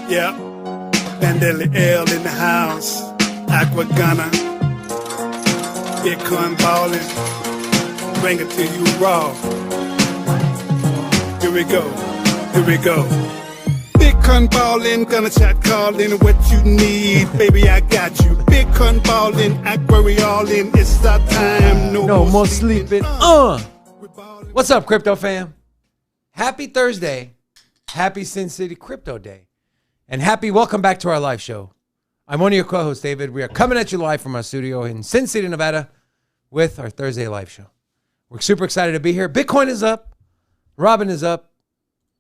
Yeah, Bandeli L in the house. Aqua Gunner. Bitcoin ballin'. Bring it to you raw. Here we go. Here we go. Bitcoin ballin', gonna chat callin', what you need, baby, I got you. Bitcoin ballin', Aqua we all in. It's our time. No more sleeping. What's up, crypto fam? Happy Thursday. Happy Sin City Crypto Day. And happy welcome back to our live show. I'm one of your co-hosts, David. We are coming at you live from our studio in Sin City, Nevada with our Thursday live show. We're super excited to be here. Bitcoin is up. Robin is up.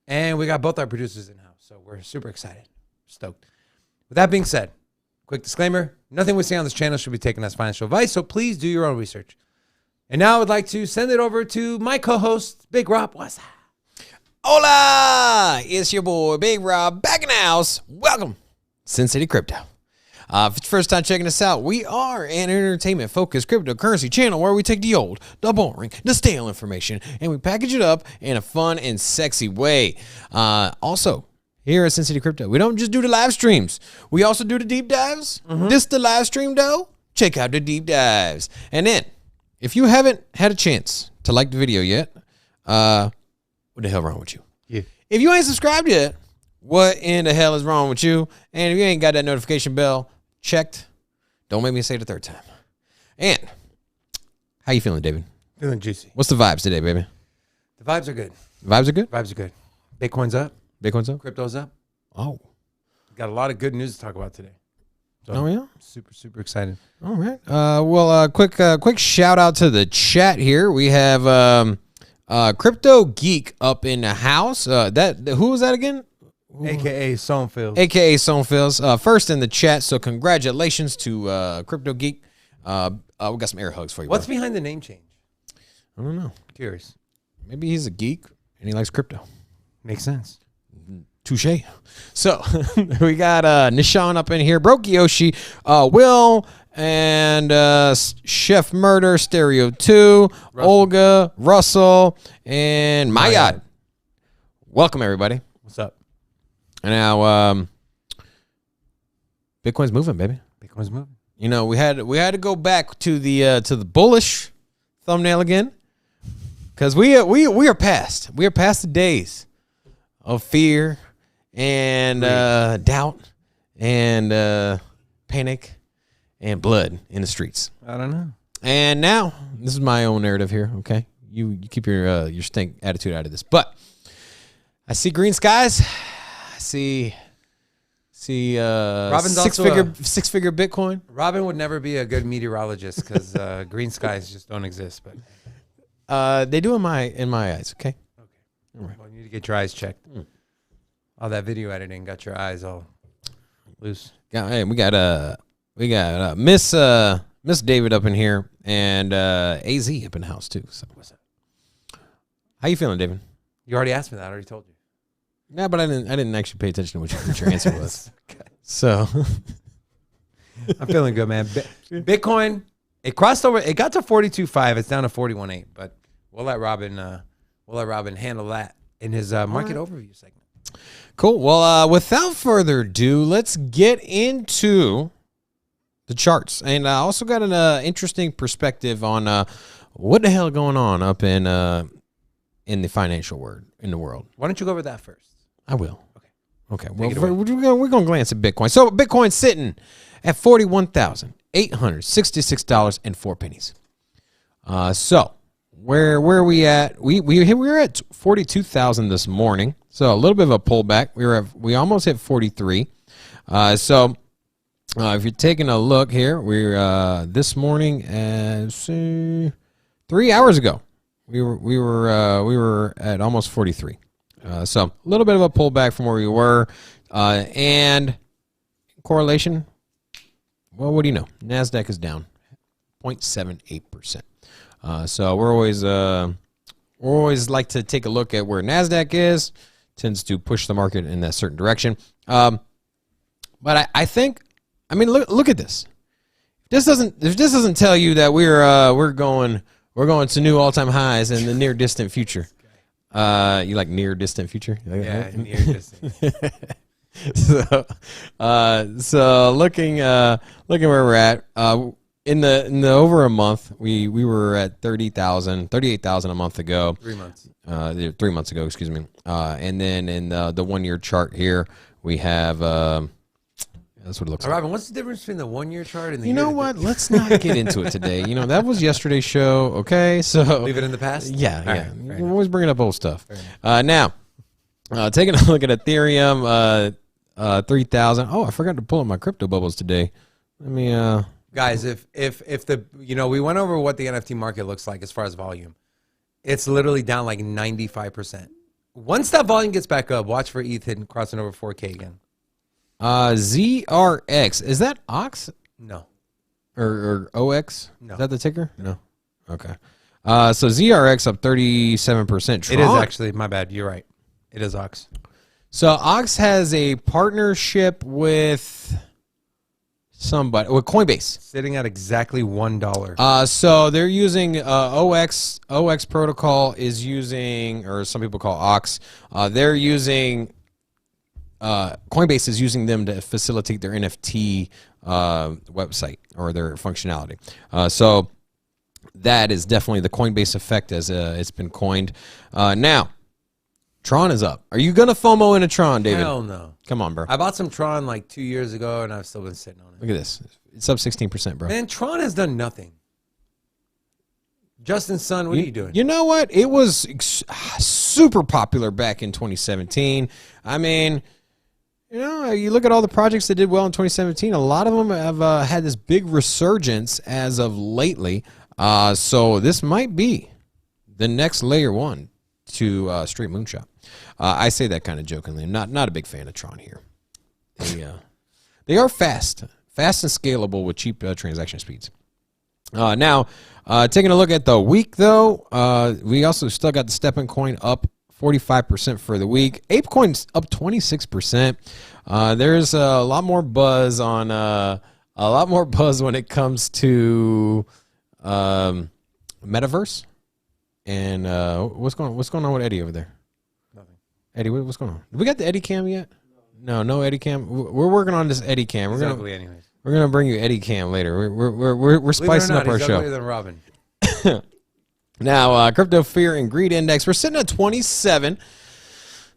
And we got both our producers in house. So we're super excited. Stoked. With that being said, quick disclaimer, nothing we say on this channel should be taken as financial advice, so please do your own research. And now I would like to send it over to my co-host, Big Rob. What's up? Hola! It's your boy, Big Rob, back in the house. Welcome, Sin City Crypto. If it's your first time checking us out, we are an entertainment-focused cryptocurrency channel where we take the old, the boring, the stale information, and we package it up in a fun and sexy way. Also, here at Sin City Crypto, we don't just do the live streams. We also do the deep dives. This the live stream, though. Check out the deep dives. And then, if you haven't had a chance to like the video yet, what the hell wrong with you? Yeah. If you ain't subscribed yet, what in the hell is wrong with you? And if you ain't got that notification bell checked, don't make me say it a third time. And how you feeling, David? Feeling juicy. What's the vibes today, baby? The vibes are good. The vibes are good? Vibes are good. Bitcoin's up. Bitcoin's up? Crypto's up. Oh. Got a lot of good news to talk about today. So Oh, yeah? super excited. All right. Quick shout out to the chat here. We have Crypto Geek up in the house. Who was that again? AKA Sonefield. AKA Sonefields. First in the chat, so congratulations to Crypto Geek. We got some air hugs for you. What's bro. behind the name change? I don't know. Curious. Maybe he's a geek and he likes crypto. Makes sense. Touche. So we got Nishan up in here, Broke Yoshi, Will, and Chef Murder, Stereo 2, Russell. Olga, Russell, and Mayad. Welcome, everybody. What's up? And now, Bitcoin's moving, baby. Bitcoin's moving. You know, we had to go back to the bullish thumbnail again, because we are past the days of fear and doubt and panic and blood in the streets. I don't know. And now, this is my own narrative here. Okay, you keep your stink attitude out of this. But I see green skies. I see Robin's six figure Bitcoin. Robin would never be a good meteorologist because green skies just don't exist. But They do in my eyes. Okay. well, you need to get your eyes checked. All that video editing got your eyes all loose. Yeah, hey, we got Miss David up in here and AZ up in the house too. So What's up? how you feeling, David? You already asked me that. I already told you. Yeah, but I didn't actually pay attention to what your answer was. Okay. So I'm feeling good, man. Bitcoin, it crossed over. It got to 42.5. It's down to 41.8. But we'll let Robin handle that in his market overview segment. cool. Well, without further ado, let's get into the charts. And I also got an interesting perspective on what the hell going on up in the financial world. Why don't you go over that first? I will. Okay. Well, it away. we're going to glance at Bitcoin. So Bitcoin's sitting at $41,866.04. So where are we at? We were at 42,000 this morning. So a little bit of a pullback. We almost hit 43. So if you're taking a look here, we're this morning at 3 hours ago. We were at almost 43. So a little bit of a pullback from where we were, and correlation. Well, what do you know? Nasdaq is down 0.78%. So we're always like to take a look at where Nasdaq is. Tends to push the market in that certain direction. But I think, I mean, look at this. If this doesn't tell you that we're going to new all-time highs in the near distant future. You like near distant future? Yeah, near distant. So looking where we're at, in the over a month, we were at 38,000 a month ago. 3 months. 3 months ago, excuse me. And then in the 1 year chart here, we have that's what it looks like. Robin, what's the difference between the 1 year chart and the You know what? Let's not get into it today. You know, that was yesterday's show. Okay, so Leave it in the past? yeah, All yeah. right, We're always bringing up old stuff. Now, taking a look at Ethereum, 3,000. Oh, I forgot to pull up my crypto bubbles today. Let me. Guys, if the, we went over what the NFT market looks like as far as volume. It's literally down like 95%. Once that volume gets back up, watch for ETH hitting crossing over 4K again. ZRX, is that OX No. or OX? No. Is that the ticker? No. Okay. So ZRX up 37%. Tron, It is actually, my bad. You're right. It is Ox. So Ox has a partnership with somebody, with Coinbase. Sitting at exactly $1. So they're using OX protocol is using, or some people call Ox. They're using Coinbase is using them to facilitate their NFT website or their functionality. So that is definitely the Coinbase effect, as it's been coined. Now, Tron is up. Are you gonna FOMO into Tron, David? Hell no. Come on, bro. I bought some Tron like 2 years ago, and I've still been sitting on it. Look at this. It's up 16%, bro. Man, Tron has done nothing. Justin Sun, what are you doing? You know what? It was super popular back in 2017. I mean, you look at all the projects that did well in 2017. A lot of them have had this big resurgence as of lately. So this might be the next layer one to Straight Moonshot. I say that kind of jokingly. I'm not a big fan of Tron here. They are fast and scalable with cheap transaction speeds. Now, taking a look at the week, though, we also still got the Steppin coin up 45% for the week. ApeCoin's up 26%. There's a lot more buzz on when it comes to Metaverse. And what's going on with Eddie over there? Nothing. Eddie, what's going on? We got the Eddie cam yet? No Eddie cam. We're working on this Eddie cam. He's ugly anyways. We're gonna bring you Eddie cam later. We're spicing up our he's show. uglier than Robin. Now, crypto fear and greed index. We're sitting at 27.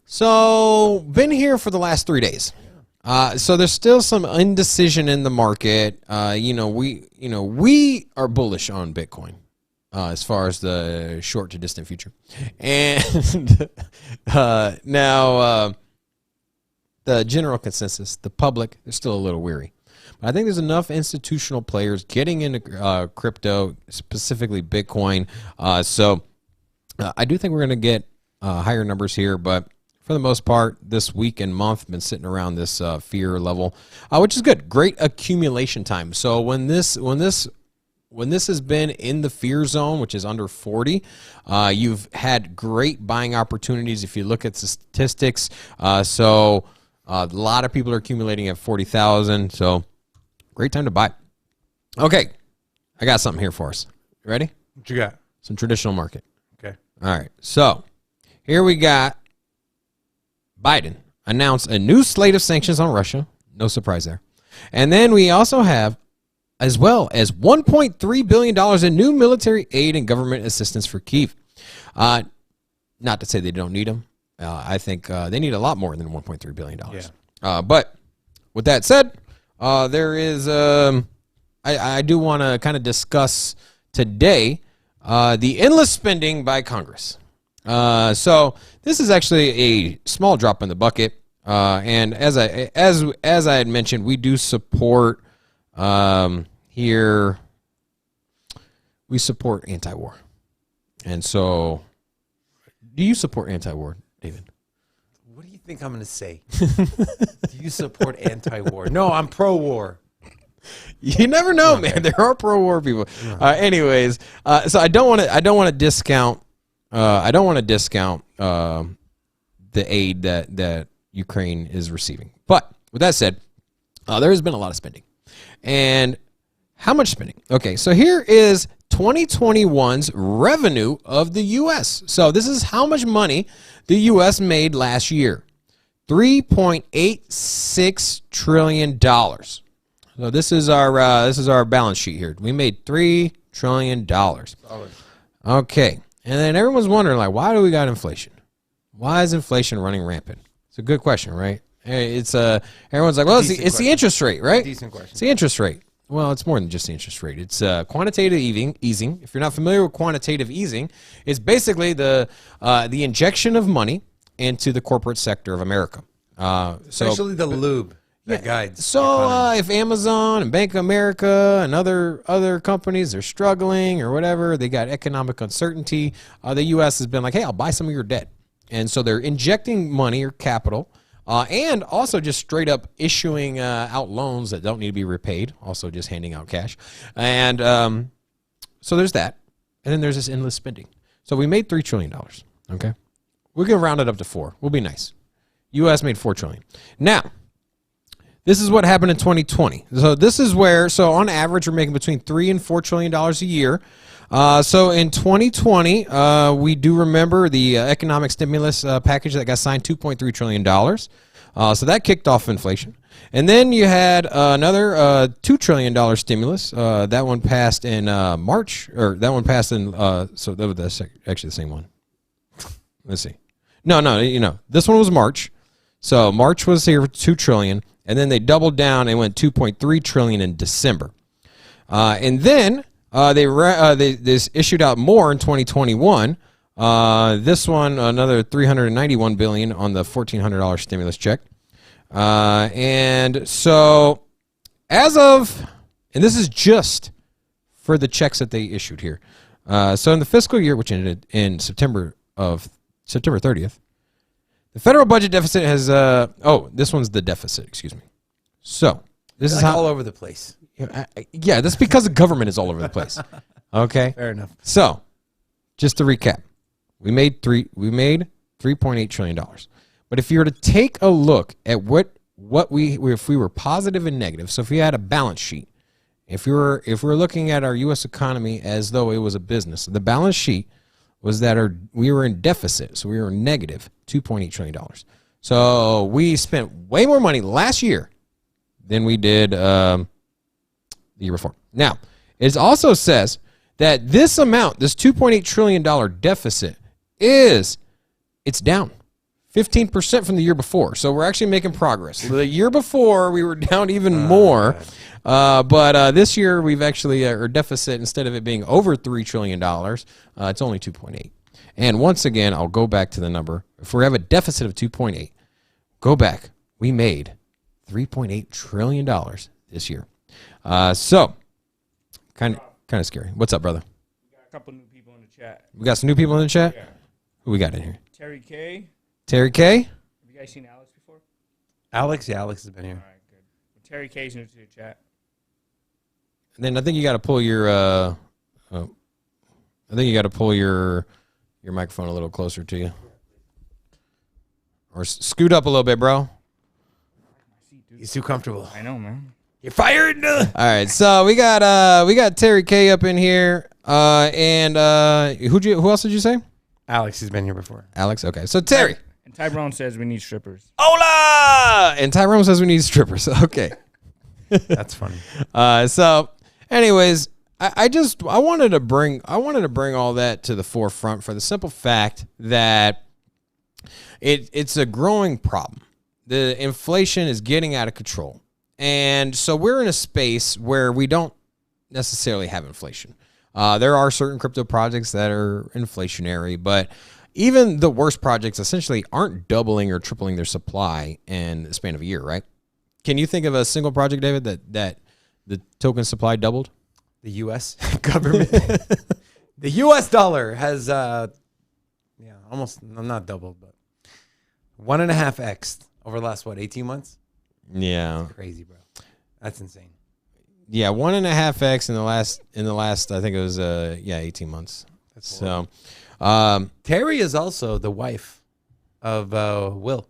So been here for the last 3 days. So there's still some indecision in the market. We are bullish on Bitcoin. As far as the short to distant future. And now the general consensus, the public, they're still a little weary. But I think there's enough institutional players getting into crypto, specifically Bitcoin. So I do think we're going to get higher numbers here, but for the most part, this week and month been sitting around this fear level, which is good. Great accumulation time. So when this has been in the fear zone, which is under 40, you've had great buying opportunities if you look at the statistics. So a lot of people are accumulating at 40,000. So great time to buy. Okay, I got something here for us. You ready? What you got? Some traditional market. Okay. All right. So here we got Biden announced a new slate of sanctions on Russia. No surprise there. And then we also have, as well as $1.3 billion in new military aid and government assistance for Kyiv. Not to say they don't need them. I think they need a lot more than $1.3 billion. Yeah. But with that said, there is, I do want to kind of discuss today the endless spending by Congress. So this is actually a small drop in the bucket. And as I had mentioned, we do support here, we support anti-war. And so, do you support anti-war, David? What do you think I'm going to say? Do you support anti-war? No, I'm pro-war. You never know, okay, man. There are pro-war people. Anyways, so I don't want to discount. I don't want to discount the aid that Ukraine is receiving. But with that said, there has been a lot of spending. And how much spending? Okay, so here is 2021's revenue of the U.S. So this is how much money the U.S. made last year. $3.86 trillion. So this is our balance sheet here. We made $3 trillion. Okay. And then everyone's wondering, like, why do we got inflation? Why is inflation running rampant? It's a good question, right? It's everyone's like, well, it's the interest rate, right? Decent question. It's the interest rate. Well, it's more than just the interest rate. It's quantitative easing. If you're not familiar with quantitative easing, it's basically the injection of money into the corporate sector of America. Especially the lube that guides. So if Amazon and Bank of America and other companies are struggling or whatever, they got economic uncertainty, the U.S. has been like, hey, I'll buy some of your debt. And so they're injecting money or capital and also just straight up issuing out loans that don't need to be repaid, also just handing out cash. And so there's that. And then there's this endless spending. So we made $3 trillion, okay? We're going to round it up to 4. We'll be nice. U.S. made $4 trillion. Now, this is what happened in 2020. So this is where, so on average, we're making between $3 and $4 trillion a year. So in 2020, we do remember the economic stimulus package that got signed, $2.3 trillion. So that kicked off inflation. And then you had another $2 trillion stimulus. That one passed in March, or that one passed in, so that's actually the same one. Let's see. No, this one was March. So March was here for $2 trillion, and then they doubled down and went $2.3 trillion in December. And then they issued out more in 2021. This one, another $391 billion on the $1,400 stimulus check. And so as of, and this is just for the checks that they issued here. So in the fiscal year, which ended in September 30th, the federal budget deficit has, this one's the deficit, excuse me. So this is how all over the place. Yeah, that's because the government is all over the place. Okay. Fair enough. So, just to recap, we made $3.8 trillion. But if you were to take a look at if we were positive and negative, so if we had a balance sheet, if we were looking at our U.S. economy as though it was a business, the balance sheet was that we were in deficit, so we were negative $2.8 trillion. So we spent way more money last year than we did the year before. Now, it also says that this amount, this $2.8 trillion deficit, it's down 15% from the year before. So we're actually making progress. The year before, we were down even more. But this year, we've actually, our deficit, instead of it being over $3 trillion, it's only 2.8. And once again, I'll go back to the number. If we have a deficit of 2.8, go back. We made $3.8 trillion this year. So, kind of scary. What's up, brother? We got a couple new people in the chat. We got some new people in the chat? Yeah. Who we got in here? Terry K. Terry K? Have you guys seen Alex before? Alex has been here. All right, good. Well, Terry K's new to the chat. And then I think you got to pull your your microphone a little closer to you. Or scoot up a little bit, bro. He's too comfortable. I know, man. You're fired. All right, so we got Terry K up in here, and who else did you say? Alex has been here before. Alex, okay. So Terry. And Tyrone says we need strippers. Hola! And Tyrone says we need strippers. Okay. That's funny. So, anyways, I wanted to bring all that to the forefront for the simple fact that it's a growing problem. The inflation is getting out of control. And so we're in a space where we don't necessarily have inflation. There are certain crypto projects that are inflationary, but even the worst projects essentially aren't doubling or tripling their supply in the span of a year, right? Can you think of a single project, David, that the token supply doubled? The U.S. government. The U.S. dollar has, almost, not doubled, but 1.5x over the last, 18 months? Yeah. That's crazy, bro. That's insane. Yeah, 1.5x in the last, I think it was, 18 months. That's so, Terry is also the wife of Will.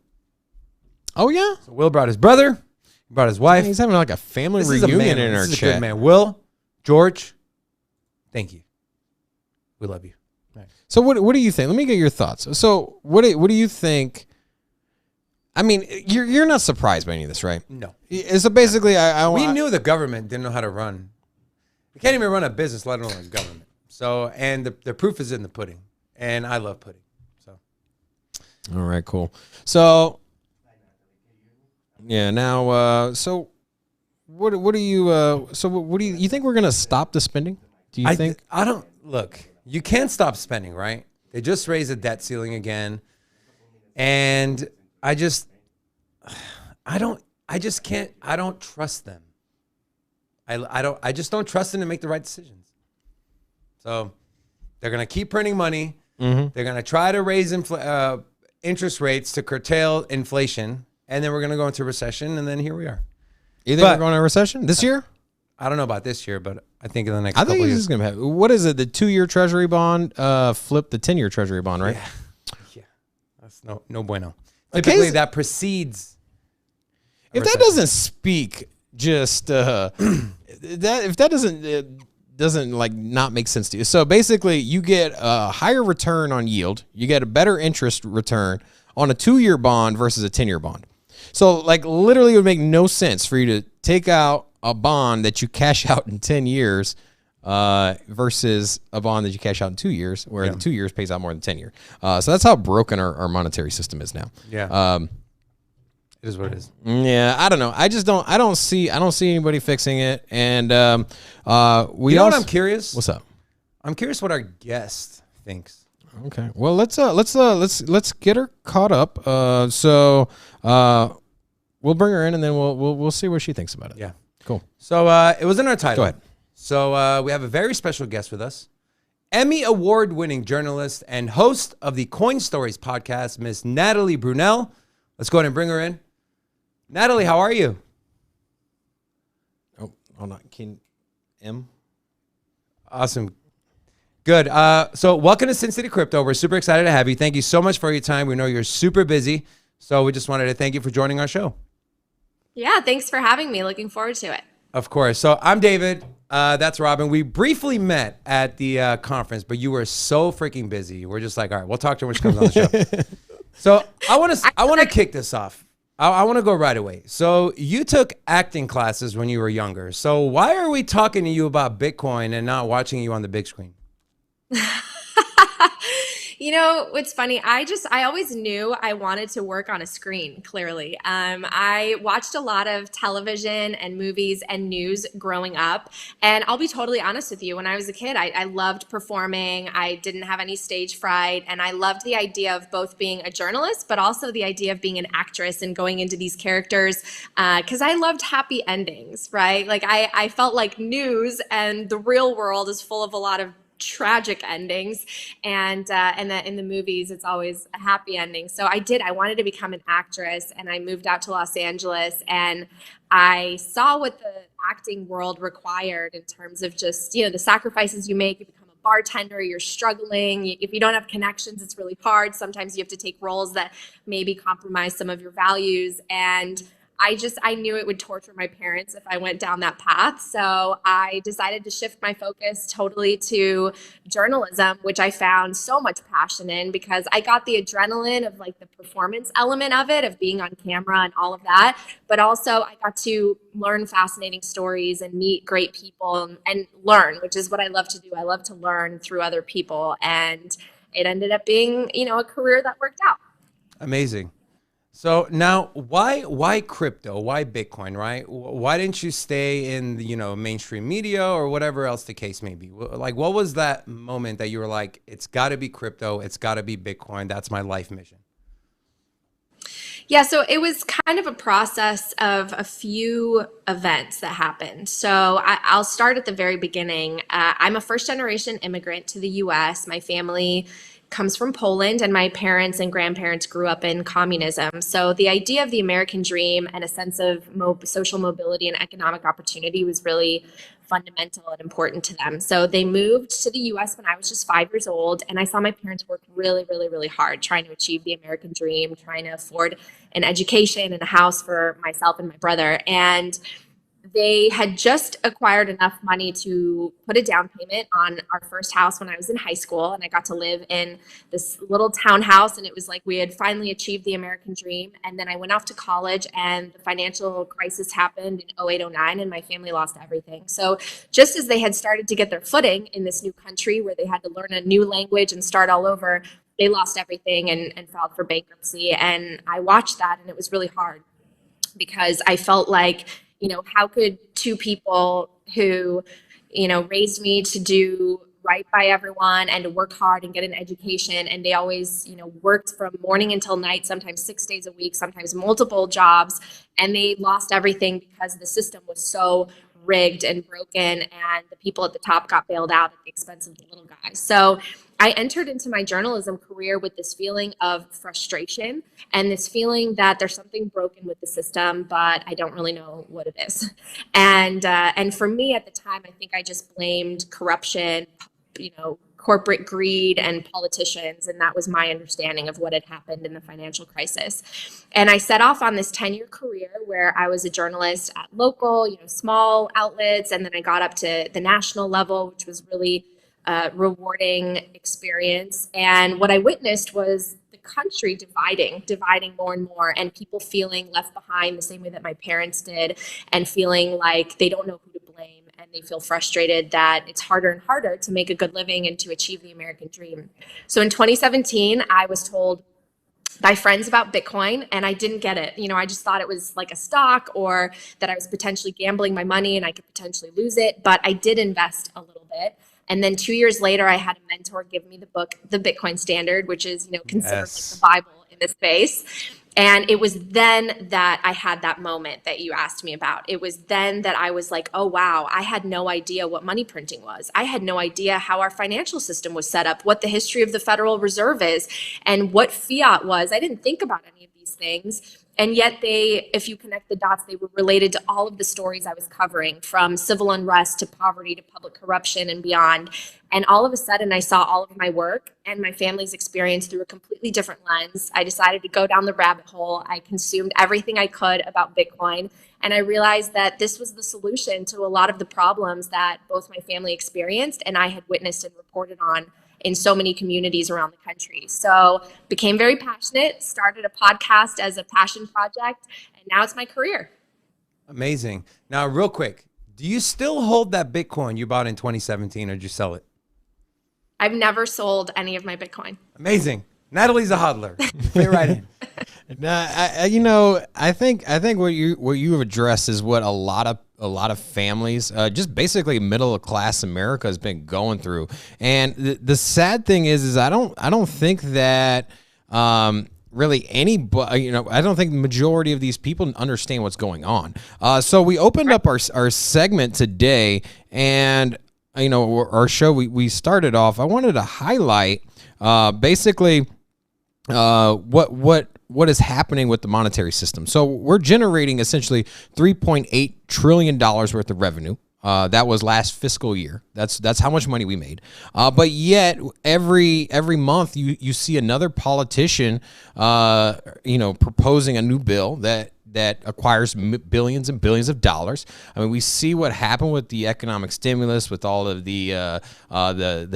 Oh, yeah? So Will brought his brother, he brought his wife. He's having like a family reunion in our chat. chat. Good man. Will, George, thank you. We love you. Right. So what do you think? Let me get your thoughts. So what do you think? I mean, you're not surprised by any of this, right? No. So basically, We knew the government didn't know how to run. They can't even run a business, let alone a government. So, and the proof is in the pudding. And I love pudding. So. All right, cool. So, yeah, now, so what do you think we're going to stop the spending? Do you think? I don't, look, you can't stop spending, right? They just raised the debt ceiling again. And I just don't trust them. I just don't trust them to make the right decisions. So they're going to keep printing money. Mm-hmm. They're going to try to raise interest rates to curtail inflation. And then we're going to go into recession. And then here we are. You think we're going to a recession this year? I don't know about this year, but I think in the next I couple think years. it's going to happen. What is it? The 2-year Treasury bond flipped the 10-year Treasury bond, right? Yeah. That's no bueno. Typically, that precedes. If that doesn't speak, just that if that doesn't like not make sense to you. So basically, you get a higher return on yield. You get a better interest return on a 2-year bond versus a 10-year bond. So like literally, it would make no sense for you to take out a bond that you cash out in 10 years versus a bond that you cash out in 2 years, where the 2 years pays out more than 10 years. So that's how broken our monetary system is now. Yeah. It is what it is. Yeah, I don't know. I don't see anybody fixing it. And You know what I'm curious? What's up? I'm curious what our guest thinks. Okay. Well, let's get her caught up. So we'll bring her in, and then we'll see what she thinks about it. Yeah. Cool. So it was in our title. Go ahead. So we have a very special guest with us. Emmy award-winning journalist and host of the Coin Stories podcast, Miss Natalie Brunell. Let's go ahead and bring her in. Natalie, how are you? Oh, hold on. Awesome. Good. So welcome to Sin City Crypto. We're super excited to have you. Thank you so much for your time. We know you're super busy. So we just wanted to thank you for joining our show. Yeah, thanks for having me. Looking forward to it. Of course. So I'm David. That's Robin. We briefly met at the conference, but you were so freaking busy. We're just like, all right, we'll talk to her when she comes on the show. So I want to kick this off. I want to go right away. So you took acting classes when you were younger. So why are we talking to you about Bitcoin and not watching you on the big screen? You know, what's funny, I always knew I wanted to work on a screen, clearly. I watched a lot of television and movies and news growing up. And I'll be totally honest with you, when I was a kid, I loved performing. I didn't have any stage fright. And I loved the idea of both being a journalist, but also the idea of being an actress and going into these characters, because I loved happy endings, right? Like I felt like news and the real world is full of a lot of tragic endings, and that in the movies it's always a happy ending. So I wanted to become an actress, and I moved out to Los Angeles, and I saw what the acting world required in terms of just, you know, the sacrifices you make. You become a bartender, you're struggling. If you don't have connections, it's really hard. Sometimes you have to take roles that maybe compromise some of your values, and I knew it would torture my parents if I went down that path. So I decided to shift my focus totally to journalism, which I found so much passion in, because I got the adrenaline of like the performance element of it, of being on camera and all of that. But also I got to learn fascinating stories and meet great people and learn, which is what I love to do. I love to learn through other people. And it ended up being, you know, a career that worked out. Amazing. So now, why crypto? Why Bitcoin? Right? Why didn't you stay in the, mainstream media or whatever else the case may be? Like, what was that moment that you were like, it's got to be crypto, it's got to be Bitcoin, that's my life mission? Yeah, so it was kind of a process of a few events that happened. So I'll start at the very beginning. I'm a first generation immigrant to the US. My family comes from Poland, and my parents and grandparents grew up in communism. So the idea of the American dream and a sense of social mobility and economic opportunity was really fundamental and important to them. So they moved to the US when I was just 5 years old, and I saw my parents work really, really, really hard trying to achieve the American dream, trying to afford an education and a house for myself and my brother. And they had just acquired enough money to put a down payment on our first house when I was in high school. And I got to live in this little townhouse. And it was like we had finally achieved the American dream. And then I went off to college, and the financial crisis happened in 08, 09, and my family lost everything. So just as they had started to get their footing in this new country where they had to learn a new language and start all over, they lost everything and filed for bankruptcy. And I watched that, and it was really hard because I felt like, how could two people who, raised me to do right by everyone and to work hard and get an education, and they always, worked from morning until night, sometimes 6 days a week, sometimes multiple jobs, and they lost everything because the system was so rigged and broken, and the people at the top got bailed out at the expense of the little guys. So I entered into my journalism career with this feeling of frustration and this feeling that there's something broken with the system, but I don't really know what it is. And for me at the time, I think I just blamed corruption, corporate greed and politicians, and that was my understanding of what had happened in the financial crisis. And I set off on this 10-year career where I was a journalist at local, small outlets, and then I got up to the national level, which was really rewarding experience. And what I witnessed was the country dividing more and more, and people feeling left behind the same way that my parents did, and feeling like they don't know who to blame, and they feel frustrated that it's harder and harder to make a good living and to achieve the American dream. So in 2017, I was told by friends about Bitcoin, and I didn't get it. I just thought it was like a stock, or that I was potentially gambling my money and I could potentially lose it, but I did invest a little bit. And then 2 years later, I had a mentor give me the book, The Bitcoin Standard, which is, considered like the Bible in this space. And it was then that I had that moment that you asked me about. It was then that I was like, oh, wow, I had no idea what money printing was. I had no idea how our financial system was set up, what the history of the Federal Reserve is, and what fiat was. I didn't think about any of these things. And yet if you connect the dots, they were related to all of the stories I was covering, from civil unrest to poverty to public corruption and beyond. And all of a sudden, I saw all of my work and my family's experience through a completely different lens. I decided to go down the rabbit hole. I consumed everything I could about Bitcoin. And I realized that this was the solution to a lot of the problems that both my family experienced and I had witnessed and reported on in so many communities around the country. So became very passionate, started a podcast as a passion project, and now it's my career. Amazing. Now, real quick, do you still hold that Bitcoin you bought in 2017, or did you sell it? I've never sold any of my Bitcoin. Amazing. Natalie's a hodler. Fit right in. I think what you have addressed is what a lot of families, just basically middle class America, has been going through. And the sad thing is I don't think that really anybody, I don't think the majority of these people understand what's going on. So we opened up our segment today, and our show, we started off, I wanted to highlight basically what is happening with the monetary system. So we're generating essentially $3.8 trillion worth of revenue. That was last fiscal year. That's how much money we made. But yet every month you see another politician, proposing a new bill that acquires billions and billions of dollars. I mean, we see what happened with the economic stimulus, with all of the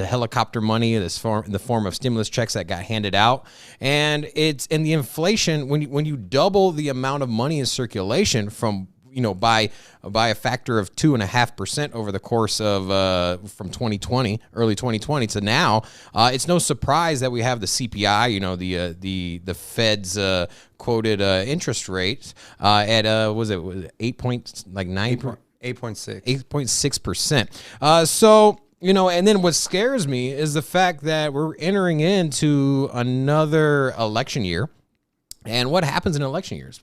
helicopter money in the form of stimulus checks that got handed out, and the inflation when you double the amount of money in circulation from by a factor of 2.5% over the course of from early 2020 to now, it's no surprise that we have the CPI, the Fed's quoted interest rate at was it 8.6%. So and then what scares me is the fact that we're entering into another election year. And what happens in election years?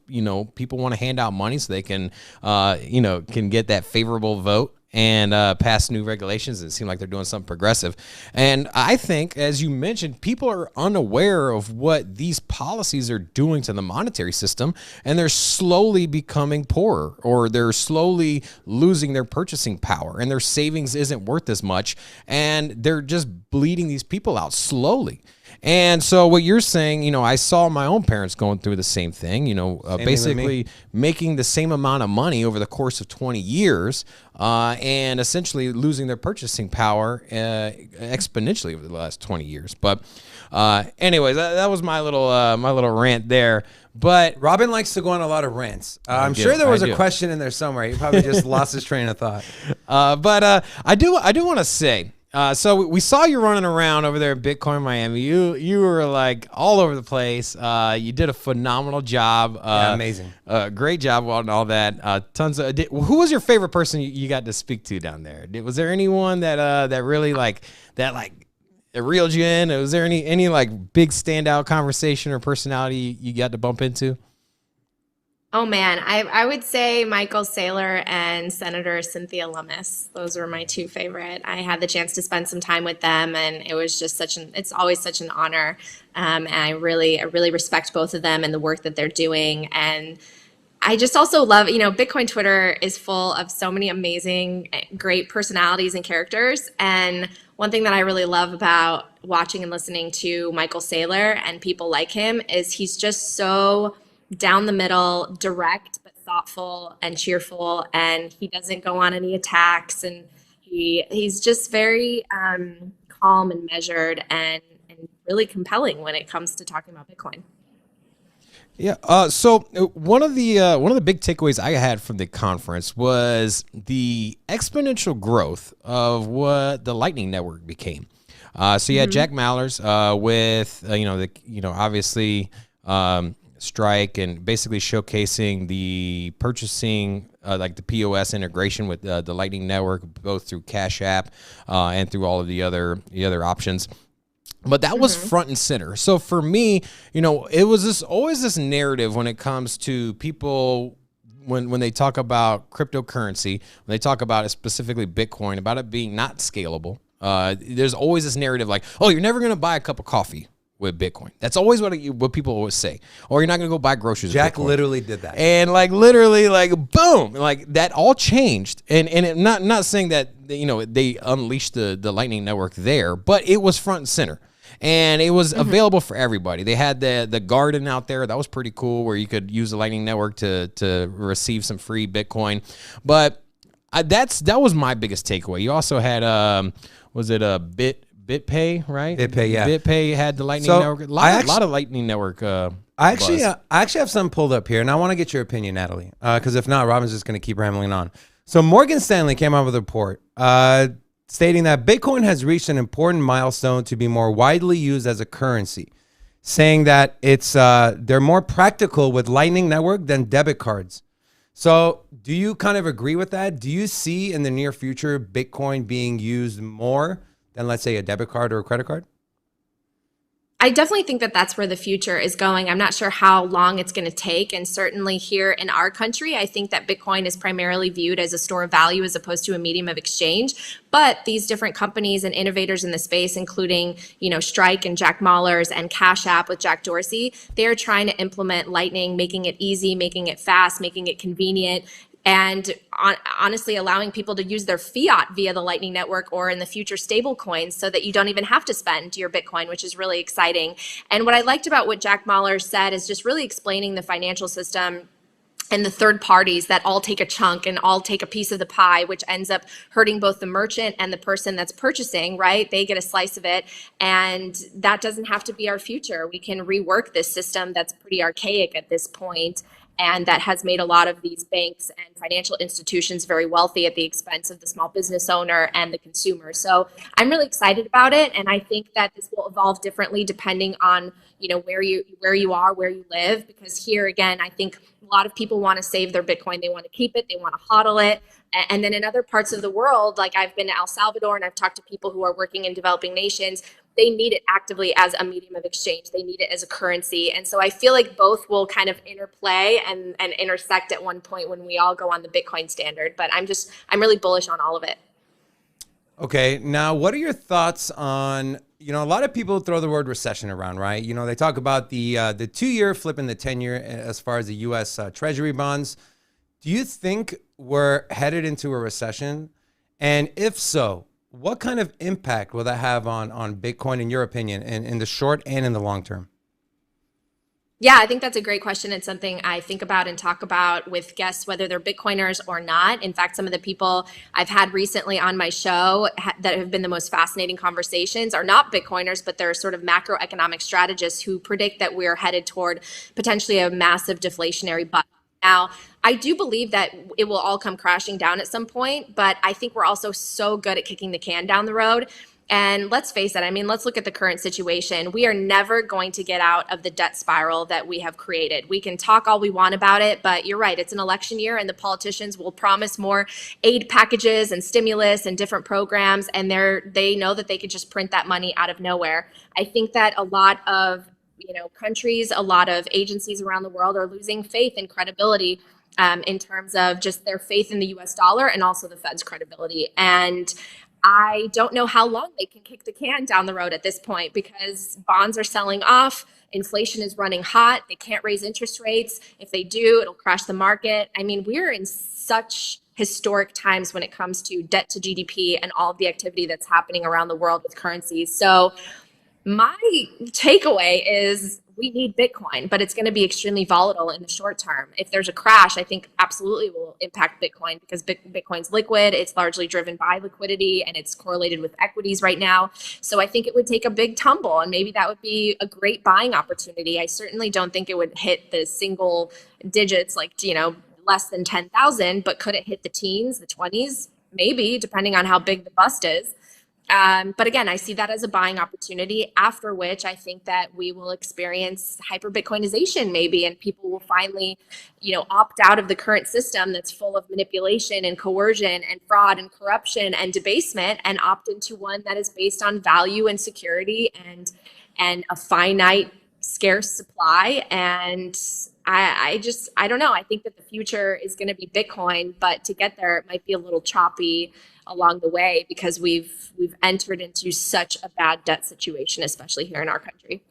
People want to hand out money so they can get that favorable vote and pass new regulations. And it seems like they're doing something progressive. And I think, as you mentioned, people are unaware of what these policies are doing to the monetary system, and they're slowly becoming poorer, or they're slowly losing their purchasing power, and their savings isn't worth as much, and they're just bleeding these people out slowly. And so what you're saying, I saw my own parents going through the same thing, basically making the same amount of money over the course of 20 years and essentially losing their purchasing power exponentially over the last 20 years. But anyways, that was my little rant there. But Robin likes to go on a lot of rants. I'm sure there was a question in there somewhere. He probably just lost his train of thought. But I do want to say, so we saw you running around over there at Bitcoin Miami. You were like all over the place. You did a phenomenal job. Amazing. Great job on all that. Tons of. Who was your favorite person you got to speak to down there? Was there anyone that really it reeled you in? Was there any like big standout conversation or personality you got to bump into? Oh man, I would say Michael Saylor and Senator Cynthia Lummis. Those were my two favorite. I had the chance to spend some time with them, and it was just it's always such an honor. And I really respect both of them and the work that they're doing. And I just also love, Bitcoin Twitter is full of so many amazing, great personalities and characters. And one thing that I really love about watching and listening to Michael Saylor and people like him is he's just so down the middle, direct, but thoughtful and cheerful. And he doesn't go on any attacks. And he's just very calm and measured and really compelling when it comes to talking about Bitcoin. Yeah. So one of the big takeaways I had from the conference was the exponential growth of what the Lightning Network became. So you had Jack Mallers with obviously Strike and basically showcasing the purchasing like the POS integration with the Lightning Network, both through Cash App and through all of the other options. But that was front and center. So for me, it was always this narrative when it comes to people when they talk about cryptocurrency, when they talk about it, specifically Bitcoin, about it being not scalable. There's always this narrative like, oh, you're never going to buy a cup of coffee with Bitcoin. That's always what people always say. Or you're not going to go buy groceries with Jack Bitcoin. literally did that. And literally boom, that all changed. And it, not saying that they unleashed the Lightning Network there, but it was front and center. And it was available for everybody. They had the garden out there. That was pretty cool, where you could use the Lightning Network to receive some free Bitcoin. But that was my biggest takeaway. You also had was it a BitPay, right? BitPay, yeah. BitPay had the Lightning Network. A lot of Lightning Network. I actually have something pulled up here, and I want to get your opinion, Natalie, because if not, Robin's just going to keep rambling on. So Morgan Stanley came out with a report stating that Bitcoin has reached an important milestone to be more widely used as a currency, saying that they're more practical with Lightning Network than debit cards. So do you kind of agree with that? Do you see in the near future Bitcoin being used more than, let's say, a debit card or a credit card? I definitely think that that's where the future is going. I'm not sure how long it's going to take. And certainly here in our country, I think that Bitcoin is primarily viewed as a store of value as opposed to a medium of exchange. But these different companies and innovators in the space, including, Strike and Jack Mallers and Cash App with Jack Dorsey, they are trying to implement Lightning, making it easy, making it fast, making it convenient, and honestly allowing people to use their fiat via the Lightning Network or in the future stable coins so that you don't even have to spend your Bitcoin, which is really exciting. And what I liked about what Jack Mallers said is just really explaining the financial system and the third parties that all take a chunk and all take a piece of the pie, which ends up hurting both the merchant and the person that's purchasing, right? They get a slice of it. And that doesn't have to be our future. We can rework this system that's pretty archaic at this point, and that has made a lot of these banks and financial institutions very wealthy at the expense of the small business owner and the consumer. So I'm really excited about it, and I think that this will evolve differently depending on where you are, where you live. Because here again, I think a lot of people want to save their Bitcoin, they want to keep it, they want to hodl it. And then in other parts of the world, like I've been to El Salvador and I've talked to people who are working in developing nations, they need it actively as a medium of exchange. They need it as a currency. And so I feel like both will kind of interplay and intersect at one point when we all go on the Bitcoin standard. But I'm really bullish on all of it. Okay, now what are your thoughts on, a lot of people throw the word recession around, right? They talk about the 2-year flipping the 10-year as far as the U.S. Treasury bonds. Do you think we're headed into a recession? And if so, what kind of impact will that have on Bitcoin, in your opinion, in the short and in the long term? Yeah, I think that's a great question. It's something I think about and talk about with guests, whether they're Bitcoiners or not. In fact, some of the people I've had recently on my show that have been the most fascinating conversations are not Bitcoiners, but they're sort of macroeconomic strategists who predict that we're headed toward potentially a massive deflationary bust. Now, I do believe that it will all come crashing down at some point, but I think we're also so good at kicking the can down the road. And let's face it, I mean, let's look at the current situation. We are never going to get out of the debt spiral that we have created. We can talk all we want about it, but you're right, it's an election year and the politicians will promise more aid packages and stimulus and different programs, and they know that they could just print that money out of nowhere. I think that a lot of countries, a lot of agencies around the world are losing faith and credibility in terms of just their faith in the US dollar and also the Fed's credibility. And I don't know how long they can kick the can down the road at this point because bonds are selling off. Inflation is running hot. They can't raise interest rates. If they do, it'll crash the market. I mean, we're in such historic times when it comes to debt to GDP and all of the activity that's happening around the world with currencies. So my takeaway is we need Bitcoin, but it's going to be extremely volatile in the short term. If there's a crash, I think absolutely will impact Bitcoin because Bitcoin's liquid. It's largely driven by liquidity and it's correlated with equities right now. So I think it would take a big tumble and maybe that would be a great buying opportunity. I certainly don't think it would hit the single digits like, less than 10,000, but could it hit the teens, the 20s? Maybe, depending on how big the bust is. But again, I see that as a buying opportunity, after which I think that we will experience hyper Bitcoinization maybe, and people will finally, opt out of the current system that's full of manipulation and coercion and fraud and corruption and debasement and opt into one that is based on value and security and a finite, scarce supply. And I don't know. I think that the future is going to be Bitcoin, but to get there, it might be a little choppy along the way because we've entered into such a bad debt situation, especially here in our country.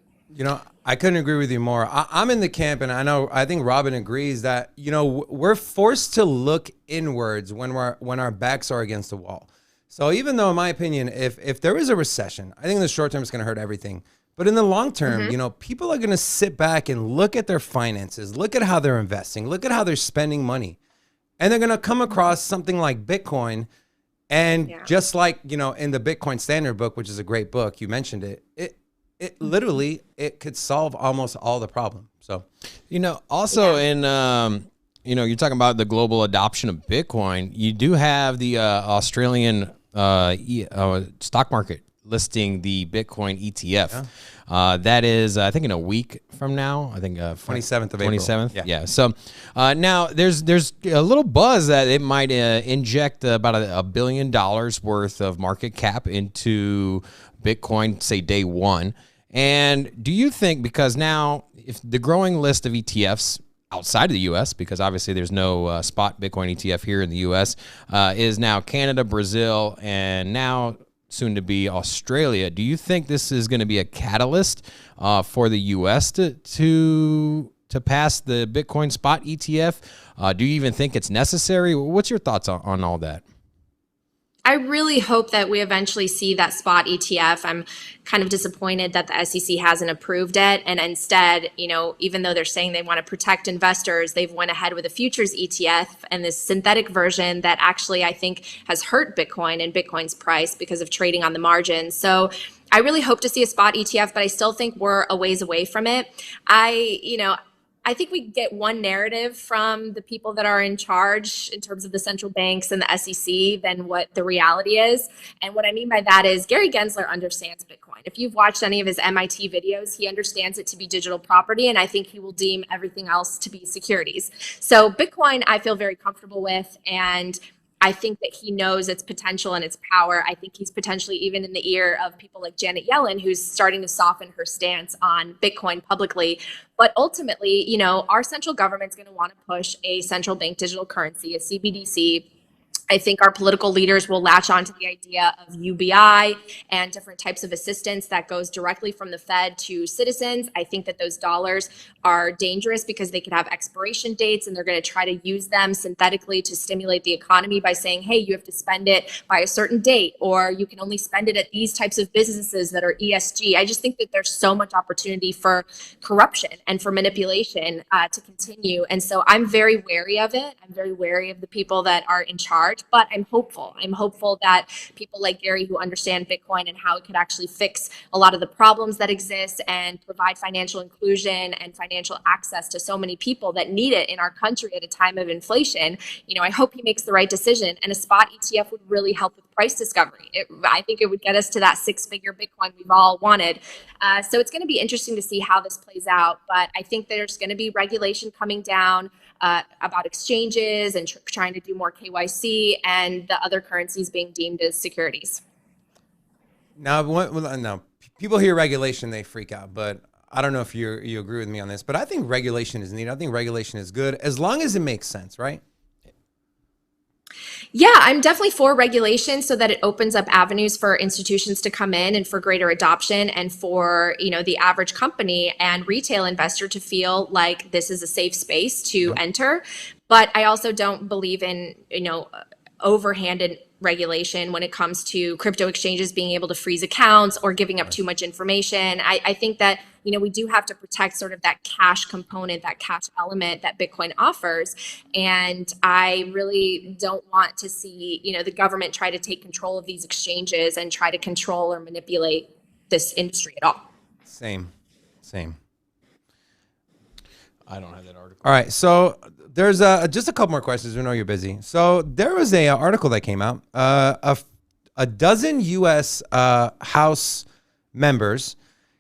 I couldn't agree with you more. I'm in the camp, and I think Robin agrees that, we're forced to look inwards when our backs are against the wall. So even though, in my opinion, if there is a recession, I think in the short term it's going to hurt everything. But in the long term, people are going to sit back and look at their finances, look at how they're investing, look at how they're spending money. And they're going to come across something like Bitcoin. And just like, in the Bitcoin Standard book, which is a great book, you mentioned it literally, it could solve almost all the problem. So, also in, you're talking about the global adoption of Bitcoin. You do have the Australian stock market listing the Bitcoin ETF. That is, I think, in a week from now. I think 27th of April. 27th. Yeah. So now there's a little buzz that it might inject about $1 billion worth of market cap into Bitcoin, say day one. And do you think, because now if the growing list of ETFs outside of the U.S., because obviously there's no spot Bitcoin ETF here in the U.S., is now Canada, Brazil, and now soon to be Australia. Do you think this is going to be a catalyst for the U.S. to pass the Bitcoin spot ETF? Do you even think it's necessary? What's your thoughts on all that? I really hope that we eventually see that spot ETF. I'm kind of disappointed that the SEC hasn't approved it. And instead, even though they're saying they want to protect investors, they've went ahead with a futures ETF and this synthetic version that actually I think has hurt Bitcoin and Bitcoin's price because of trading on the margin. So I really hope to see a spot ETF, but I still think we're a ways away from it. I think we get one narrative from the people that are in charge in terms of the central banks and the SEC than what the reality is. And what I mean by that is Gary Gensler understands Bitcoin. If you've watched any of his MIT videos, he understands it to be digital property, and I think he will deem everything else to be securities. So Bitcoin, I feel very comfortable with, and I think that he knows its potential and its power. I think he's potentially even in the ear of people like Janet Yellen, who's starting to soften her stance on Bitcoin publicly. But ultimately, our central government's going to want to push a central bank digital currency, a CBDC, I think our political leaders will latch on to the idea of UBI and different types of assistance that goes directly from the Fed to citizens. I think that those dollars are dangerous because they could have expiration dates, and they're going to try to use them synthetically to stimulate the economy by saying, hey, you have to spend it by a certain date, or you can only spend it at these types of businesses that are ESG. I just think that there's so much opportunity for corruption and for manipulation to continue. And so I'm very wary of it. I'm very wary of the people that are in charge. But I'm hopeful. I'm hopeful that people like Gary, who understand Bitcoin and how it could actually fix a lot of the problems that exist and provide financial inclusion and financial access to so many people that need it in our country at a time of inflation, I hope he makes the right decision. And a spot ETF would really help with price discovery. I think it would get us to that 6-figure Bitcoin we've all wanted. So it's going to be interesting to see how this plays out. But I think there's going to be regulation coming down about exchanges and trying to do more KYC and the other currencies being deemed as securities. Now, people hear regulation, they freak out, but I don't know if you agree with me on this, but I think regulation is needed. I think regulation is good as long as it makes sense, right? Yeah, I'm definitely for regulation so that it opens up avenues for institutions to come in and for greater adoption and for, the average company and retail investor to feel like this is a safe space to enter. But I also don't believe in, overhanded regulation when it comes to crypto exchanges being able to freeze accounts or giving up too much information. I think that, we do have to protect sort of that cash component, that cash element that Bitcoin offers. And I really don't want to see, the government try to take control of these exchanges and try to control or manipulate this industry at all. Same. I don't have that article. All right, so there's just a couple more questions. We know you're busy. So there was a article that came out. A dozen U.S. House members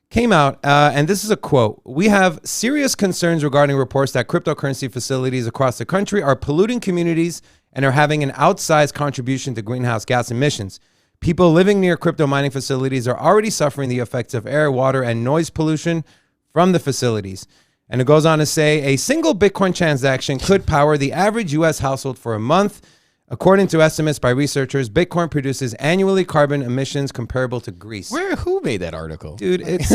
came out, and this is a quote. "We have serious concerns regarding reports that cryptocurrency facilities across the country are polluting communities and are having an outsized contribution to greenhouse gas emissions. People living near crypto mining facilities are already suffering the effects of air, water, and noise pollution from the facilities." And it goes on to say, a single Bitcoin transaction could power the average U.S. household for a month. According to estimates by researchers, Bitcoin produces annually carbon emissions comparable to Greece. Who made that article? Dude, it's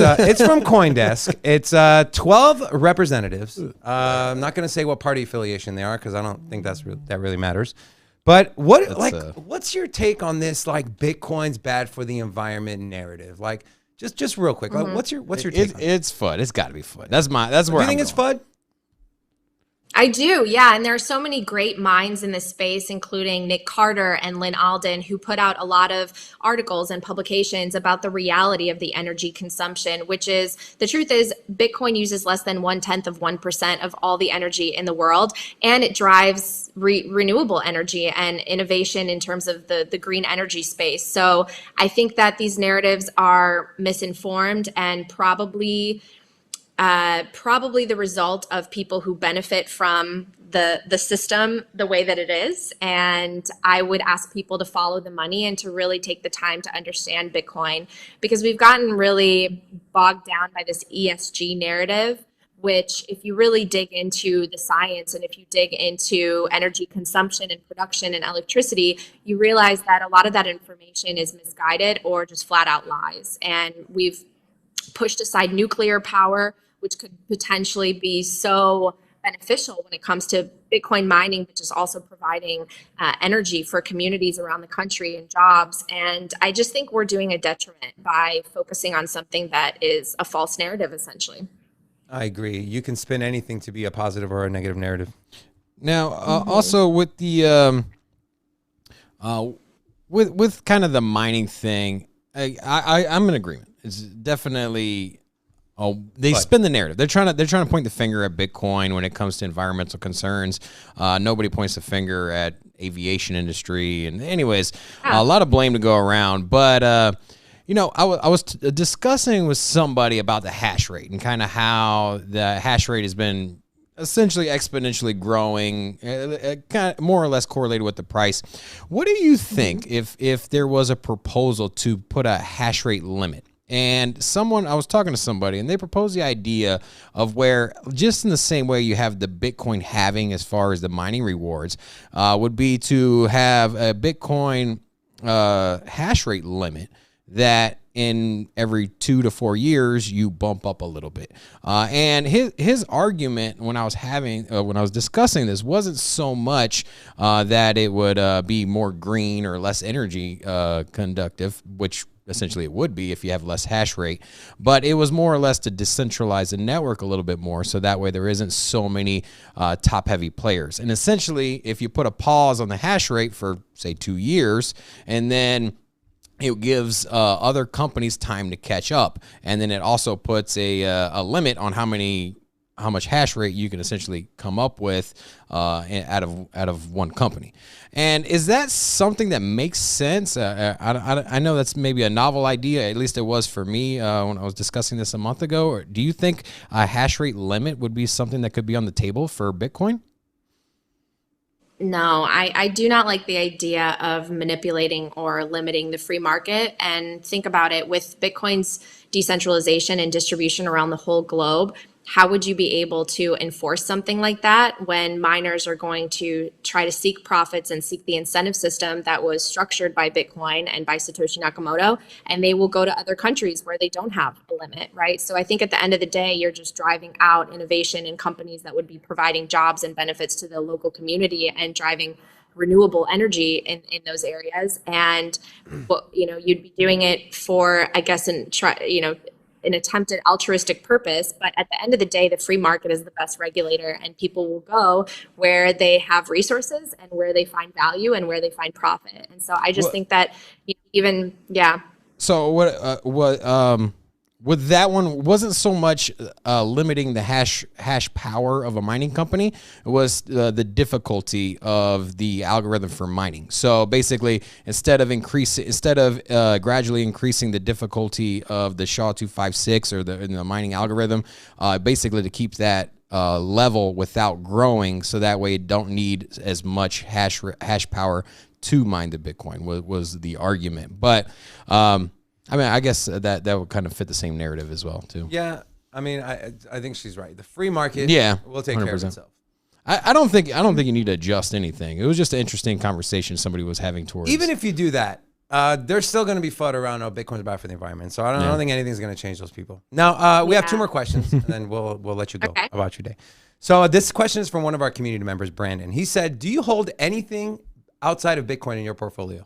from CoinDesk. It's 12 representatives. I'm not going to say what party affiliation they are because I don't think that really matters. But what's your take on this? Like, Bitcoin's bad for the environment narrative. Like, just real quick. Like, what's your take? It's FUD. It's got to be FUD. That's where. Do you think it's FUD? I do, yeah. And there are so many great minds in this space, including Nick Carter and Lynn Alden, who put out a lot of articles and publications about the reality of the energy consumption, which is, the truth is, Bitcoin uses less than 0.1% of all the energy in the world, and it drives renewable energy and innovation in terms of the green energy space. So I think that these narratives are misinformed and probably the result of people who benefit from the system the way that it is. And I would ask people to follow the money and to really take the time to understand Bitcoin, because we've gotten really bogged down by this ESG narrative, which, if you really dig into the science and if you dig into energy consumption and production and electricity, you realize that a lot of that information is misguided or just flat out lies. And we've pushed aside nuclear power, which could potentially be so beneficial when it comes to Bitcoin mining, which is also providing energy for communities around the country and jobs. And I just think we're doing a detriment by focusing on something that is a false narrative, essentially. I agree. You can spin anything to be a positive or a negative narrative. Now, also with the with kind of the mining thing, I'm in agreement. It's definitely. They spin the narrative. They're trying to point the finger at Bitcoin when it comes to environmental concerns. Nobody points the finger at aviation industry. And anyways, a lot of blame to go around. But I was discussing with somebody about the hash rate and kind of how the hash rate has been essentially exponentially growing, kind of more or less correlated with the price. What do you think if there was a proposal to put a hash rate limit And I was talking to somebody, and they proposed the idea of where, just in the same way you have the Bitcoin halving as far as the mining rewards, would be to have a Bitcoin hash rate limit that in every 2 to 4 years you bump up a little bit. And his argument when I was discussing this wasn't so much that it would be more green or less energy conductive, which essentially it would be if you have less hash rate, but it was more or less to decentralize the network a little bit more, so that way there isn't so many top heavy players. And essentially, if you put a pause on the hash rate for say 2 years, and then it gives other companies time to catch up, and then it also puts a limit on how much hash rate you can essentially come up with out of one company. And is that something that makes sense? I know that's maybe a novel idea, at least it was for me when I was discussing this a month ago. Or do you think a hash rate limit would be something that could be on the table for Bitcoin? No, I do not like the idea of manipulating or limiting the free market. And think about it, with Bitcoin's decentralization and distribution around the whole globe, how would you be able to enforce something like that when miners are going to try to seek profits and seek the incentive system that was structured by Bitcoin and by Satoshi Nakamoto, and they will go to other countries where they don't have a limit, right? So I think at the end of the day, you're just driving out innovation in companies that would be providing jobs and benefits to the local community and driving renewable energy in those areas. And you'd be doing it for, I guess, an attempted altruistic purpose, but at the end of the day, the free market is the best regulator, and people will go where they have resources and where they find value and where they find profit. And so I just think that So with that one wasn't so much limiting the hash power of a mining company. It was the difficulty of the algorithm for mining. So basically, instead of gradually increasing the difficulty of the SHA-256 or the mining algorithm, basically to keep that level without growing, so that way it don't need as much hash power to mine the Bitcoin was the argument. But I guess that would kind of fit the same narrative as well, too. Yeah, I think she's right. The free market, will take 100%. Care of itself. I don't think you need to adjust anything. It was just an interesting conversation somebody was having towards. Even if you do that, there's still going to be FUD around. Oh, Bitcoin's bad for the environment. So I don't think anything's going to change those people. Now we have 2 more questions, and then we'll let you go about your day. So this question is from one of our community members, Brandon. He said, "Do you hold anything outside of Bitcoin in your portfolio?"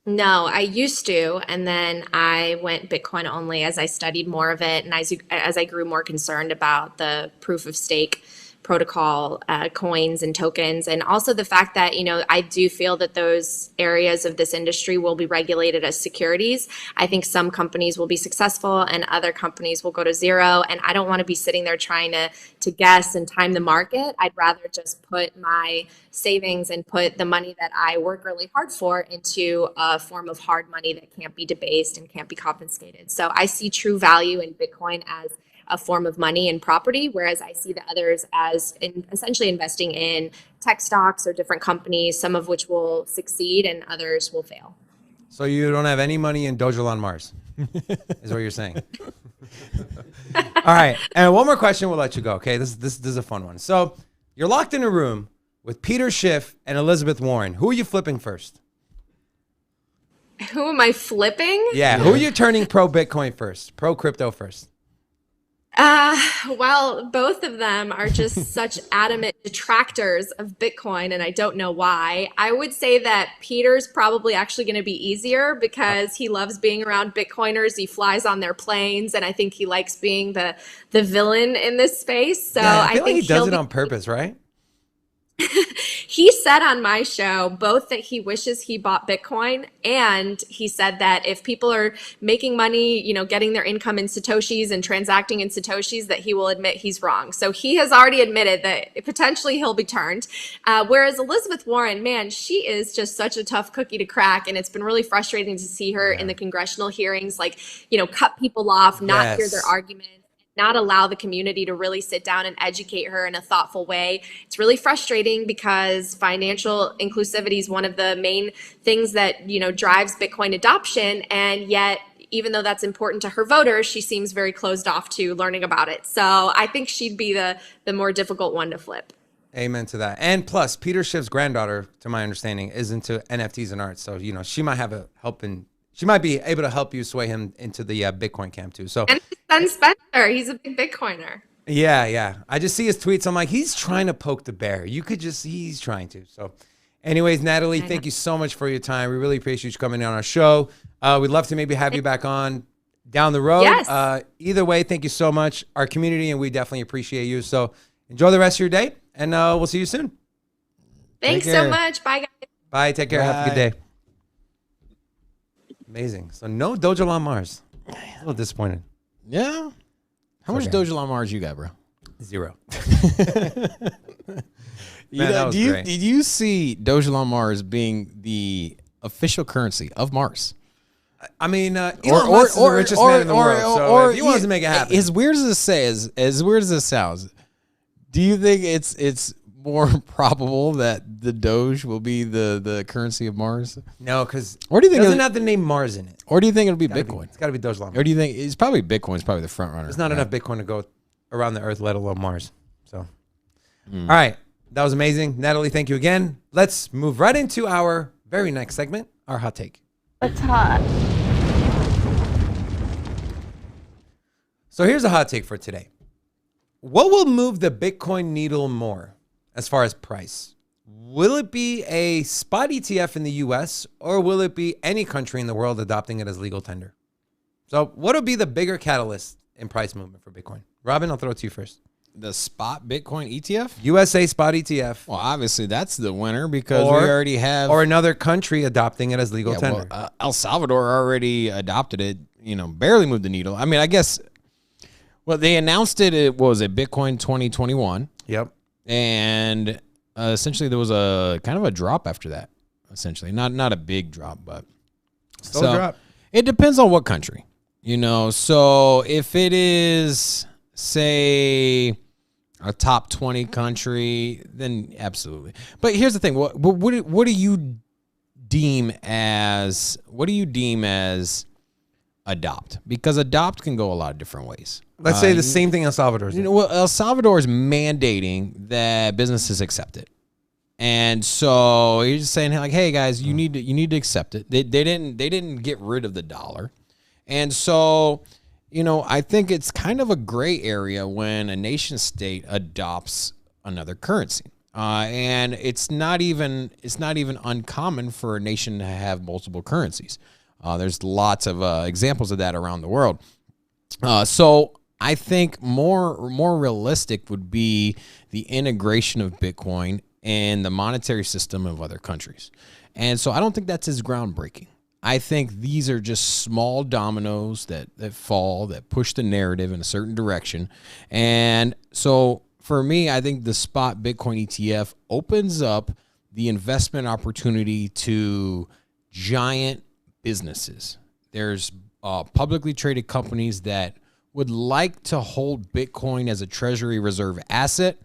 No, I used to, and then I went Bitcoin only as I studied more of it, and as I grew more concerned about the proof of stake protocol, coins and tokens, and also the fact that, I do feel that those areas of this industry will be regulated as securities. I think some companies will be successful and other companies will go to zero, and I don't want to be sitting there trying to guess and time the market. I'd rather just put my savings and put the money that I work really hard for into a form of hard money that can't be debased and can't be confiscated. So I see true value in Bitcoin as a form of money and property, whereas I see the others as essentially investing in tech stocks or different companies, some of which will succeed and others will fail. So you don't have any money in Dojo on Mars, is what you're saying. All right, and one more question, we'll let you go. Okay, this is a fun one. So you're locked in a room with Peter Schiff and Elizabeth Warren. Who are you flipping first? Who am I flipping? Yeah, who are you turning pro Bitcoin first, pro crypto first? Well, both of them are just such adamant detractors of Bitcoin, and I don't know why. I would say that Peter's probably actually going to be easier because he loves being around Bitcoiners. He flies on their planes, and I think he likes being the villain in this space. So I feel like think he does it on purpose, right? He said on my show both that he wishes he bought Bitcoin, and he said that if people are making money, getting their income in Satoshis and transacting in Satoshis, that he will admit he's wrong. So he has already admitted that potentially he'll be turned. Whereas Elizabeth Warren, man, she is just such a tough cookie to crack, and it's been really frustrating to see her in the congressional hearings, cut people off, not hear their arguments, not allow the community to really sit down and educate her in a thoughtful way. It's really frustrating because financial inclusivity is one of the main things that, drives Bitcoin adoption. And yet, even though that's important to her voters, she seems very closed off to learning about it. So I think she'd be the more difficult one to flip. Amen to that. And plus, Peter Schiff's granddaughter, to my understanding, is into NFTs and art. So, she might have she might be able to help you sway him into the Bitcoin camp too. So, And his son Spencer, he's a big Bitcoiner. yeah. I just see his tweets. I'm like, he's trying to poke the bear. He's trying to. So, anyways, Natalie, thank you so much for your time. We really appreciate you coming on our show. We'd love to maybe have you back on down the road. Yes. Either way, thank you so much. Our community, and we definitely appreciate you. So, enjoy the rest of your day, and we'll see you soon. Thanks so much. Bye, guys. Bye. Take care. Have a good day. Amazing. So no Doja on Mars. A little disappointed. Yeah. How much Doja on Mars you got, bro? 0. Did you see Doja on Mars being the official currency of Mars? I mean, Elon Musk is the richest man in the world. So if he wants to make it happen. As weird as this sounds, do you think it's more probable that the Doge will be the currency of Mars? No, because Or do you think it doesn't have the name Mars in it. Or do you think it'll be Bitcoin? It's got to be Doja. Or do you think it's probably Bitcoin's probably the front runner? There's not enough Bitcoin to go around the Earth, let alone Mars. So, all right, that was amazing, Natalie. Thank you again. Let's move right into our very next segment, our hot take. It's hot. So here's a hot take for today. What will move the Bitcoin needle more as far as price? Will it be a spot ETF in the US, or will it be any country in the world adopting it as legal tender? So what will be the bigger catalyst in price movement for Bitcoin? Robin, I'll throw it to you first. The spot Bitcoin ETF? USA spot ETF. Well, obviously that's the winner because Or- we already have. Or another country adopting it as legal tender. El Salvador already adopted it. Barely moved the needle. I mean, I guess. Well, they announced it. It was a Bitcoin 2021. Yep. And essentially there was a kind of a drop after that. Essentially, not a big drop, but Still a drop. It depends on what country. So if it is, say, a top 20 country, then absolutely. But here's the thing: what do you deem as adopt? Because adopt can go a lot of different ways. Let's say the same thing El Salvador is doing. Well, El Salvador is mandating that businesses accept it, and so he's just saying like, "Hey guys, you need to accept it." They didn't get rid of the dollar, and so I think it's kind of a gray area when a nation state adopts another currency, and it's not even uncommon for a nation to have multiple currencies. There's lots of examples of that around the world. So I think more realistic would be the integration of Bitcoin and the monetary system of other countries. And so I don't think that's as groundbreaking. I think these are just small dominoes that fall, that push the narrative in a certain direction. And so for me, I think the spot Bitcoin ETF opens up the investment opportunity to giant businesses. There's publicly traded companies that would like to hold Bitcoin as a treasury reserve asset,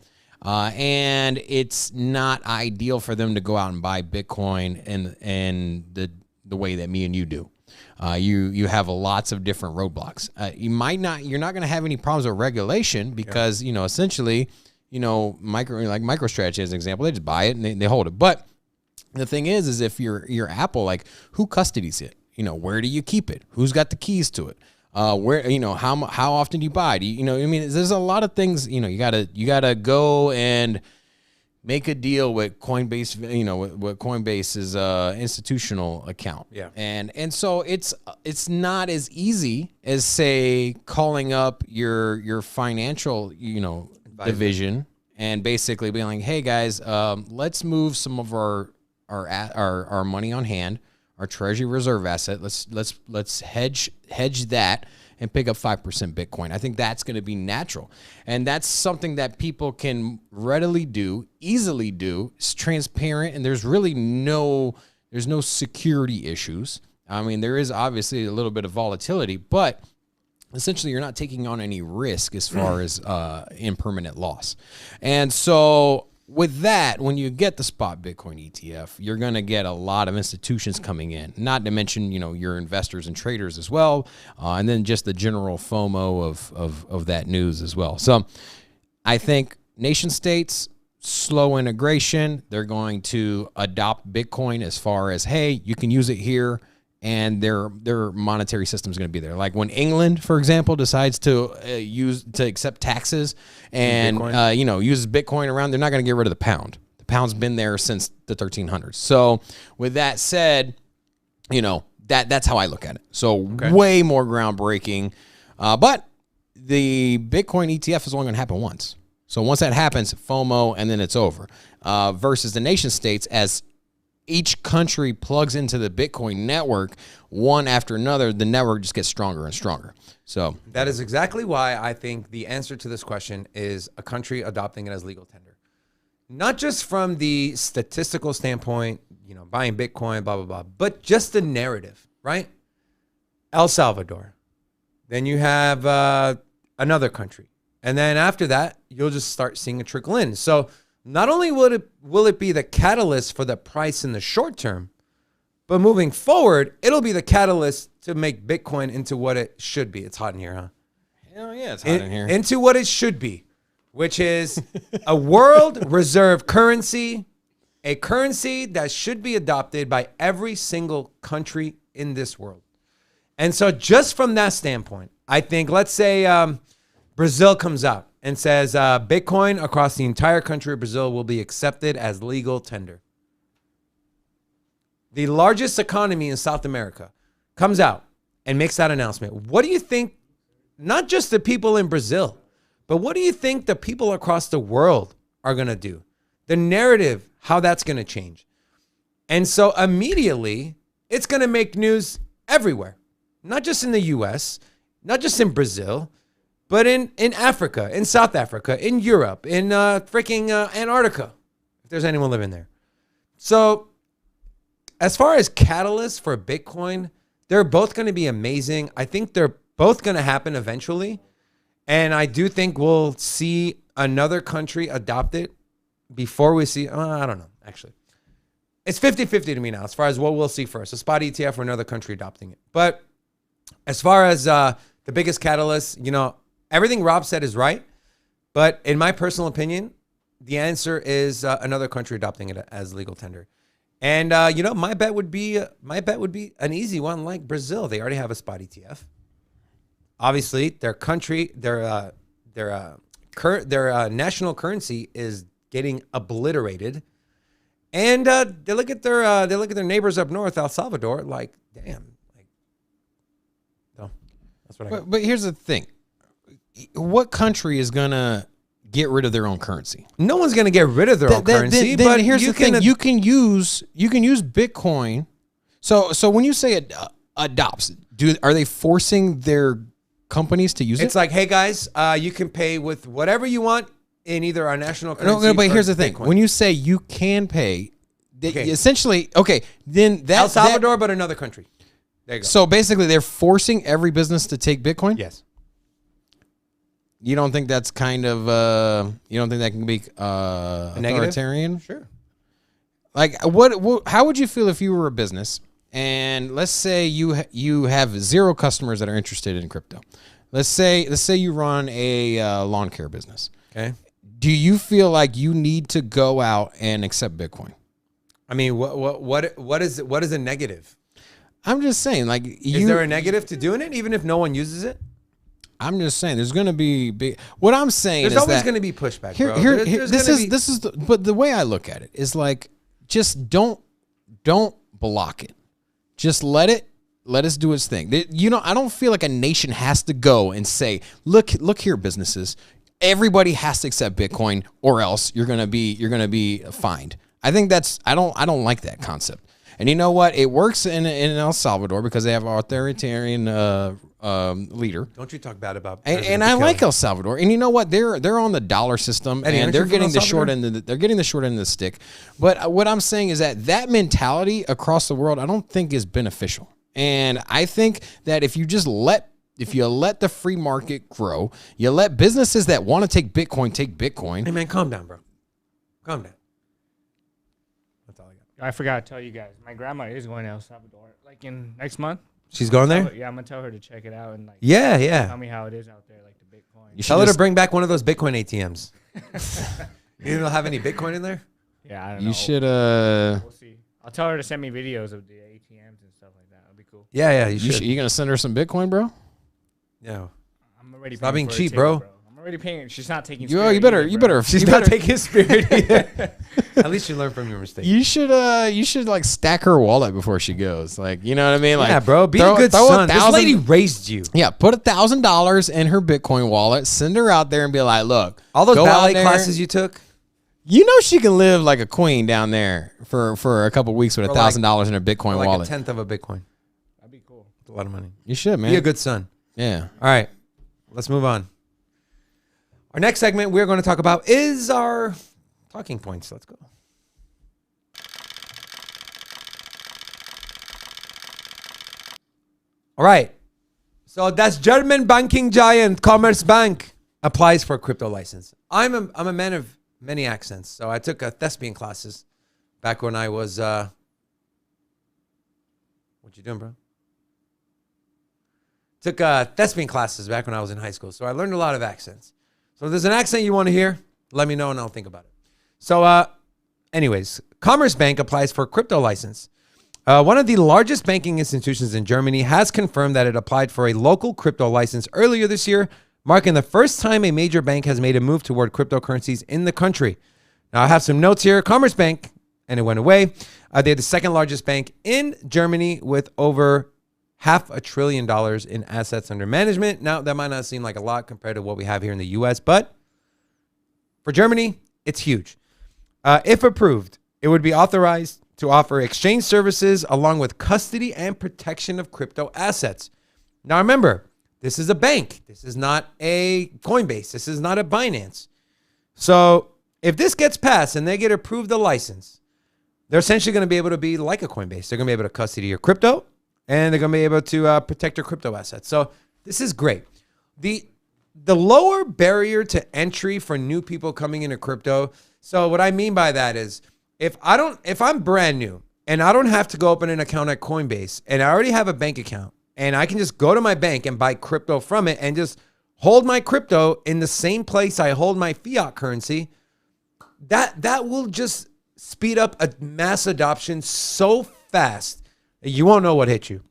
and it's not ideal for them to go out and buy Bitcoin in the way that me and you do. You have lots of different roadblocks. You're not going to have any problems with regulation because essentially MicroStrategy as an example, they just buy it and they hold it. But the thing is if you're Apple, like who custodies it? Where do you keep it? Who's got the keys to it? Where how often do you buy? There's a lot of things. You gotta go and make a deal with Coinbase. With Coinbase's institutional account. Yeah, and so it's not as easy as say calling up your financial division and basically being like, hey guys, let's move some of our money on hand, our treasury reserve asset. Let's hedge that and pick up 5% Bitcoin. I think that's going to be natural. And that's something that people can readily do, easily do. It's transparent and there's no security issues. I mean, there is obviously a little bit of volatility, but essentially you're not taking on any risk as far as impermanent loss. And so with that, when you get the spot Bitcoin ETF, you're going to get a lot of institutions coming in, not to mention, your investors and traders as well. And then just the general FOMO of that news as well. So I think nation states, slow integration, they're going to adopt Bitcoin as far as, hey, you can use it here. And their monetary system is going to be there. Like when England, for example, decides to accept taxes and uses Bitcoin around, they're not going to get rid of the pound. The pound's been there since the 1300s. So with that said, that's how I look at it. So way more groundbreaking. But the Bitcoin ETF is only going to happen once. So once that happens, FOMO, and then it's over. Versus the nation states, as each country plugs into the Bitcoin network one after another, the network just gets stronger and stronger. So that is exactly why I think the answer to this question is a country adopting it as legal tender. Not just from the statistical standpoint, buying Bitcoin, blah, blah, blah, but just the narrative, right? El Salvador. Then you have another country. And then after that, you'll just start seeing a trickle in. So not only will it be the catalyst for the price in the short term, but moving forward, it'll be the catalyst to make Bitcoin into what it should be. It's hot in here, huh? Hell yeah, it's hot in here. Into what it should be, which is a world reserve currency, a currency that should be adopted by every single country in this world. And so just from that standpoint, I think, let's say Brazil comes out and says Bitcoin across the entire country of Brazil will be accepted as legal tender. The largest economy in South America comes out and makes that announcement. What do you think, not just the people in Brazil, but what do you think the people across the world are going to do? The narrative, how that's going to change. And so immediately, it's going to make news everywhere, not just in the US, not just in Brazil, but in Africa, in South Africa, in Europe, in freaking Antarctica, if there's anyone living there. So as far as catalysts for Bitcoin, they're both going to be amazing. I think they're both going to happen eventually. And I do think we'll see another country adopt it before we see, I don't know, actually. It's 50-50 to me now as far as what we'll see first, a spot ETF or another country adopting it. But as far as the biggest catalyst, everything Rob said is right, but in my personal opinion, the answer is another country adopting it as legal tender. And my bet would be an easy one, like Brazil. They already have a spot ETF. Obviously, their country, their national currency is getting obliterated, and they look at their neighbors up north, El Salvador, like damn, so that's what I got. But here's the thing. What country is going to get rid of their own currency? No one's going to get rid of their own currency. But here's the thing: you can use Bitcoin. So when you say it adopts, are they forcing their companies to use it? It's like, hey guys, you can pay with whatever you want in either our national currency. No, but here's the Bitcoin. thing: when you say you can pay, essentially, then that El Salvador, but another country. There you go. So basically, they're forcing every business to take Bitcoin. Yes. You don't think that's kind of you don't think that can be authoritarian? Sure. Like what? How would you feel if you were a business and let's say you have 0 customers that are interested in crypto? Let's say you run a lawn care business. Okay. Do you feel like you need to go out and accept Bitcoin? I mean, what is a negative? I'm just saying, like, Is there a negative to doing it, even if no one uses it? I'm just saying, there's going to be big. What I'm saying There's is always that going to be pushback, here, bro. But the way I look at it is like, just don't block it. Just let us do its thing. I don't feel like a nation has to go and say, look here, businesses. Everybody has to accept Bitcoin, or else you're gonna be fined. I think I don't like that concept. And you know what? It works in El Salvador because they have an authoritarian leader. Don't you talk bad about and I like El Salvador. And you know what? They're on the dollar system, and they're getting the short end of the stick. But what I'm saying is that mentality across the world, I don't think is beneficial. And I think that if you let the free market grow, you let businesses that want to take Bitcoin. Hey man, calm down, bro. Calm down. That's all I got. I forgot to tell you guys. My grandma is going to El Salvador, like in next month. She's going there? Yeah, I'm gonna tell her to check it out and like. Yeah. Tell me how it is out there, like the Bitcoin. You should Tell her to just- bring back one of those Bitcoin ATMs. You don't have any Bitcoin in there? Yeah, I don't know. You should. We'll see. I'll tell her to send me videos of the ATMs and stuff like that. That'll be cool. Yeah, you should. You gonna send her some Bitcoin, bro? Yeah. I'm already. Stop paying being for a cheap, ticket, bro. I'm already paying. She's not taking. You Spirit better. either, You bro. better. She's you not better. taking his spirit either. At least you learn from your mistake. You should like stack her wallet before she goes. Like, you know what I mean? Like, Yeah, bro. Be throw- a good throw son. This 1,000 lady raised you. Yeah, put $1,000 in her Bitcoin wallet. Send her out there and be like, look, All those go out ballet there. classes you took. You know she can live like a queen down there for a couple weeks with For like- $1,000 in her Bitcoin Like wallet. a tenth of a Bitcoin. That'd be cool. That's a lot of money. You should, man. Be a good son. Yeah. All right. Let's move on. Our next segment we're going to talk about is our talking points. Let's go. All right. So that's German banking giant Commerzbank applies for a crypto license. I'm a man of many accents. So I took thespian classes back when I was what you doing, bro? Took thespian classes back when I was in high school. So I learned a lot of accents. So if there's an accent you want to hear, let me know and I'll think about it. So anyways, Commerzbank applies for a crypto license. One of the largest banking institutions in Germany has confirmed that it applied for a local crypto license earlier this year, marking the first time a major bank has made a move toward cryptocurrencies in the country. Now I have some notes here. Commerzbank, and it went away. They're the second largest bank in Germany with over $500 billion in assets under management. Now, that might not seem like a lot compared to what we have here in the U.S., but for Germany, it's huge. If approved, it would be authorized to offer exchange services along with custody and protection of crypto assets. Now, remember, this is a bank. This is not a Coinbase. This is not a Binance. So if this gets passed and they get approved the license, they're essentially going to be able to be like a Coinbase. They're going to be able to custody your crypto, and they're going to be able to protect your crypto assets. So this is great. The lower barrier to entry for new people coming into crypto. So what I mean by that is if I'm brand new and I don't have to go open an account at Coinbase and I already have a bank account and I can just go to my bank and buy crypto from it and just hold my crypto in the same place I hold my fiat currency, that will just speed up a mass adoption so fast that you won't know what hit you.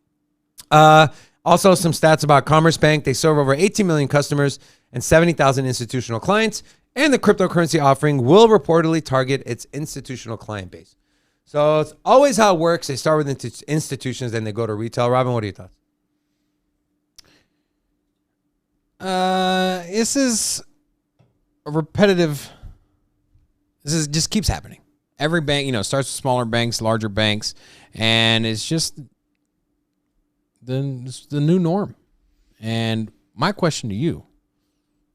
Also, some stats about Commerzbank. They serve over 18 million customers and 70,000 institutional clients, and the cryptocurrency offering will reportedly target its institutional client base. So it's always how it works. They start with institutions, then they go to retail. Robin, what are your thoughts? This is a repetitive. Just keeps happening. Every bank, starts with smaller banks, larger banks, and it's just the new norm. And my question to you,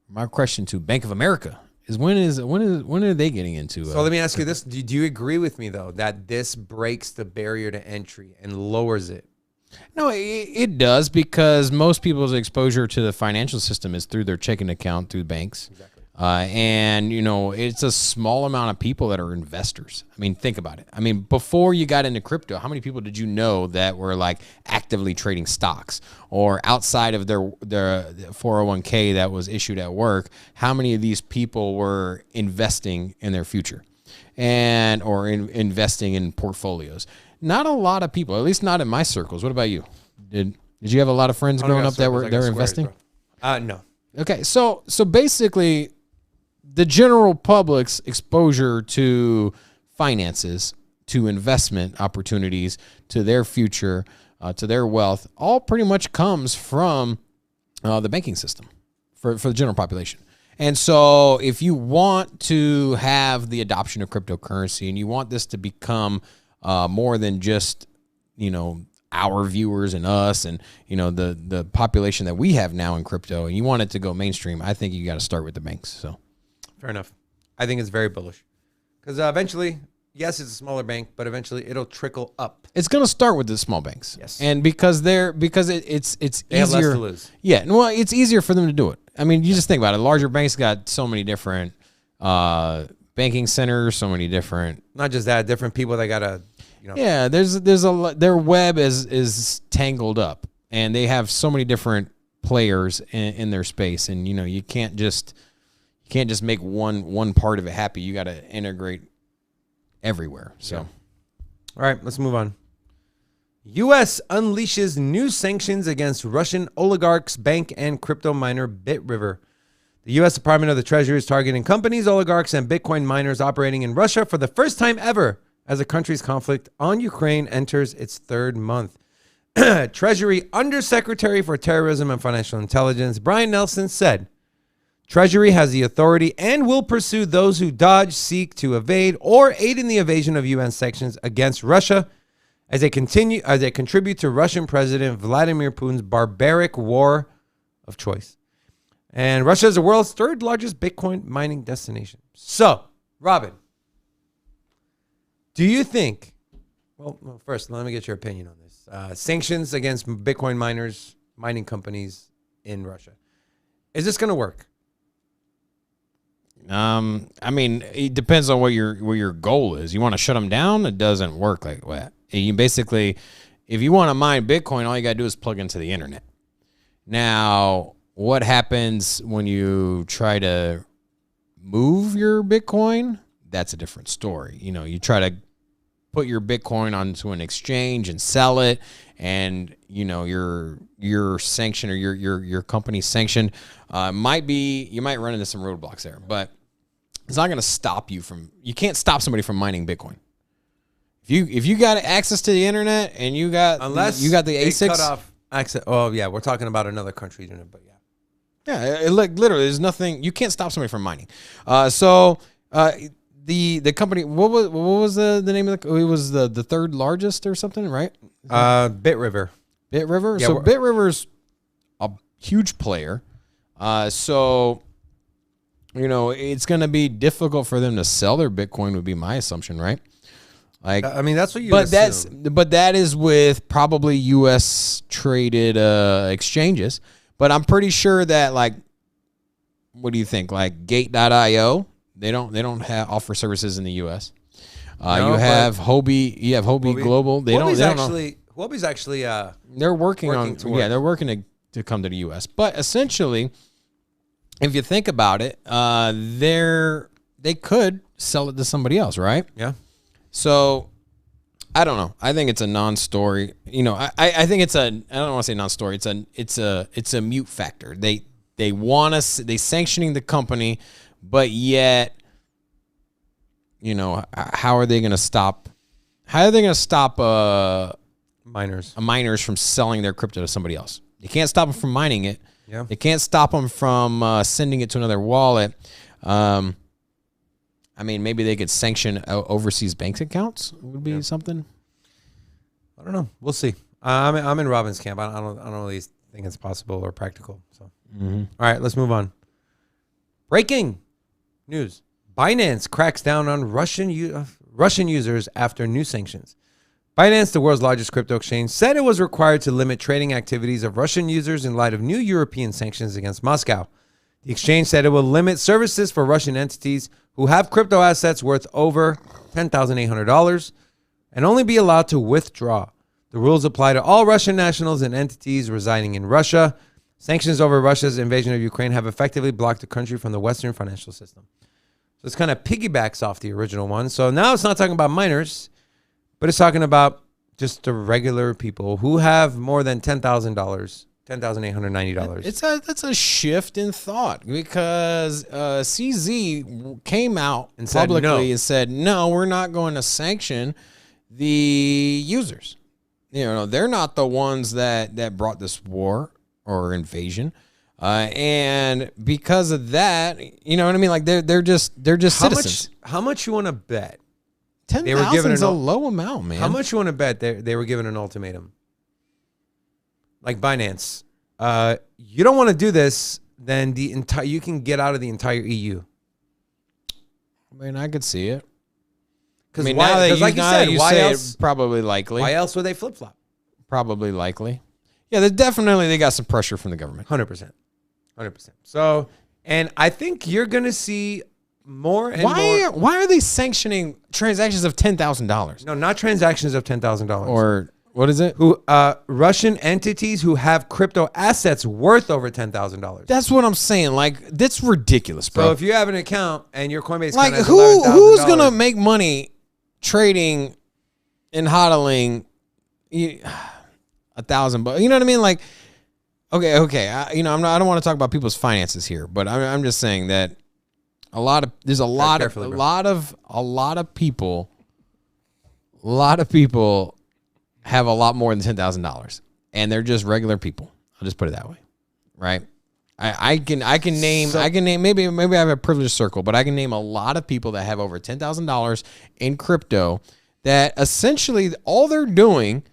my question to Bank of America is when are they getting into? So let me ask you this: do you agree with me though that this breaks the barrier to entry and lowers it? No, it does, because most people's exposure to the financial system is through their checking account, through banks. Exactly. And, it's a small amount of people that are investors. I mean, think about it. I mean, before you got into crypto, how many people did you know that were like actively trading stocks, or outside of their 401k that was issued at work? How many of these people were investing in their future or investing in portfolios? Not a lot of people, at least not in my circles. What about you? Did you have a lot of friends growing up that were investing? No. Okay, so basically, the general public's exposure to finances, to investment opportunities, to their future, to their wealth, all pretty much comes from the banking system for the general population. And so if you want to have the adoption of cryptocurrency and you want this to become more than just, our viewers and us and, the population that we have now in crypto, and you want it to go mainstream, I think you got to start with the banks. So Fair enough. I think it's very bullish because eventually, yes, it's a smaller bank, but eventually it'll trickle up. it's going to start with the small banks. Yes. And because it's They have less easier to lose. Yeah, well, it's easier for them to do it. I mean, you just think about it. Larger banks got so many different banking centers, so many different. Not just that, different people that gotta, Yeah, there's their web is tangled up, and they have so many different players in their space, and you can't just make one part of it happy. You got to integrate everywhere. So, all right, let's move on. U.S. unleashes new sanctions against Russian oligarchs, bank, and crypto miner BitRiver. The U.S. Department of the Treasury is targeting companies, oligarchs, and Bitcoin miners operating in Russia for the first time ever as the country's conflict on Ukraine enters its third month. Treasury Undersecretary for Terrorism and Financial Intelligence, Brian Nelson, said, Treasury has the authority and will pursue those who dodge, seek to evade, or aid in the evasion of UN sanctions against Russia as they contribute to Russian President Vladimir Putin's barbaric war of choice. And Russia is the world's third largest Bitcoin mining destination. So, Robin, do you think, well, first, let me get your opinion on this. Sanctions against Bitcoin miners, mining companies in Russia. Is this going to work? I mean, it depends on what your goal is. You want to shut them down? It doesn't work like that. You basically, if you want to mine Bitcoin, all you got to do is plug into the internet. Now, what happens when you try to move your Bitcoin? That's a different story. You try to put your Bitcoin onto an exchange and sell it, and your sanction or your company's sanctioned. You might run into some roadblocks there, but it's not going to stop you from. You can't stop somebody from mining Bitcoin. If you got access to the internet and you got the ASICs, cut off access. Oh yeah, we're talking about another country doing it, but yeah. Yeah, literally, there's nothing. You can't stop somebody from mining. The company, what was the name of it was the third largest or something, right? BitRiver. BitRiver. Yeah, So BitRiver's a huge player. It's going to be difficult for them to sell their Bitcoin, would be my assumption, right? Like, I mean, that's what you. But assume. that is with probably U.S. traded exchanges. But I'm pretty sure that, like, what do you think? Like Gate.io, they don't offer services in the U.S. No, you have Hobie. You have Hobie Global. Huobi's actually. They're working towards. They're working to come to the U.S. But essentially, if you think about it, they could sell it to somebody else, right? Yeah. So, I don't know. I think it's a non-story. I think it's I don't want to say non-story. It's a mute factor. They want us. They sanctioning the company, but yet, how are they going to stop? How are they going to stop miners from selling their crypto to somebody else? You can't stop them from mining it. Yeah. They can't stop them from sending it to another wallet. I mean, maybe they could sanction overseas bank accounts. Would be something. I don't know. We'll see. I'm in Robin's camp. I don't really think it's possible or practical. So, All right, let's move on. Breaking news: Binance cracks down on Russian users after new sanctions. Binance, the world's largest crypto exchange, said it was required to limit trading activities of Russian users in light of new European sanctions against Moscow. The exchange said it will limit services for Russian entities who have crypto assets worth over $10,800 and only be allowed to withdraw. The rules apply to all Russian nationals and entities residing in Russia. Sanctions over Russia's invasion of Ukraine have effectively blocked the country from the Western financial system. So it's kind of piggybacks off the original one. So now it's not talking about minors, but it's talking about just the regular people who have more than $10,000, $10,890. That's a shift in thought because CZ came out And said publicly no. and said, no, we're not going to sanction the users. They're not the ones that brought this war or invasion. And because of that, you know what I mean? Like they're just citizens. How much you want to bet? 10,000 is a low amount, man. How much you want to bet they were given an ultimatum? Like Binance, you don't want to do this, then you can get out of the entire EU. I mean, I could see it. Because like you said, why else? Probably likely. Why else would they flip flop? Probably likely. Yeah, they got some pressure from the government. 100%. So, and I think you're gonna see more and more. Why are they sanctioning transactions of $10,000? No, not transactions of $10,000. Or what is it? Who Russian entities who have crypto assets worth over $10,000. That's what I'm saying. Like, that's ridiculous, bro. So if you have an account and your Coinbase like, account has who's $11,000, gonna make money trading and hodling $1,000? You know what I mean? Like, okay. I don't want to talk about people's finances here, but I'm just saying that a lot of people have a lot more than $10,000, and they're just regular people. I'll just put it that way, right? I can name maybe I have a privileged circle, but I can name a lot of people that have over $10,000 in crypto that essentially all they're doing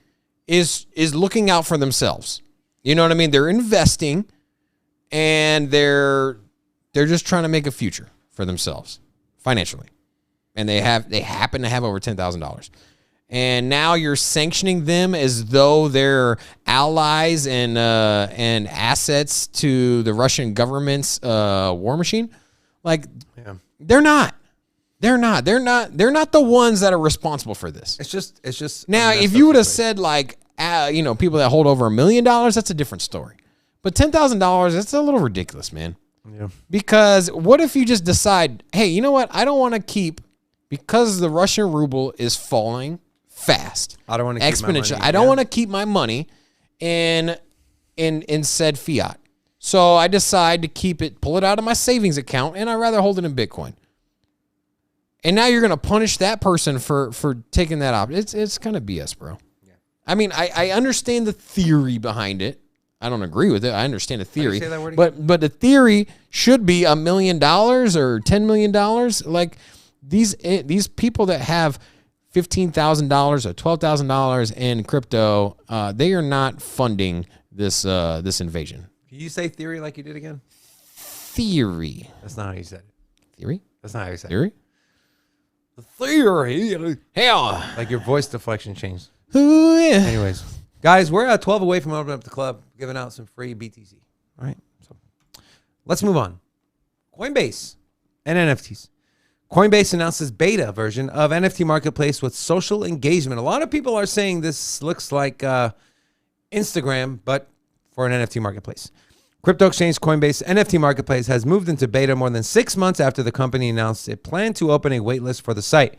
is looking out for themselves. You know what I mean? They're investing, and they're just trying to make a future for themselves financially, and they happen to have over $10,000. And now you're sanctioning them as though they're allies and assets to the Russian government's war machine. Like, they're not. They're not the ones that are responsible for this. It's just now, if you would have said like, people that hold over $1 million, that's a different story. But $10,000, that's a little ridiculous, man. Yeah. Because what if you just decide, hey, you know what? I don't want to keep, because the Russian ruble is falling fast. I don't want to keep exponentially. my money. I don't want to keep my money in said fiat. So I decide to pull it out of my savings account, and I'd rather hold it in Bitcoin. And now you're going to punish that person for taking that off. It's kind of BS, bro. Yeah. I mean, I understand the theory behind it. I don't agree with it. I understand the theory. Say that word again? But the theory should be $1 million or $10 million. Like these people that have $15,000 or $12,000 in crypto, they are not funding this invasion. Can you say theory like you did again? Theory. That's not how you said it. Theory? That's not how you said Theory? it. Theory. Hell. Like your voice deflection changed. Ooh, yeah. Anyways, guys, we're at 12 away from opening up the club, giving out some free BTC. All right. So let's move on. Coinbase and NFTs. Coinbase announces beta version of NFT marketplace with social engagement. A lot of people are saying this looks like Instagram, but for an NFT marketplace. Crypto exchange Coinbase NFT marketplace has moved into beta more than 6 months after the company announced it planned to open a waitlist for the site.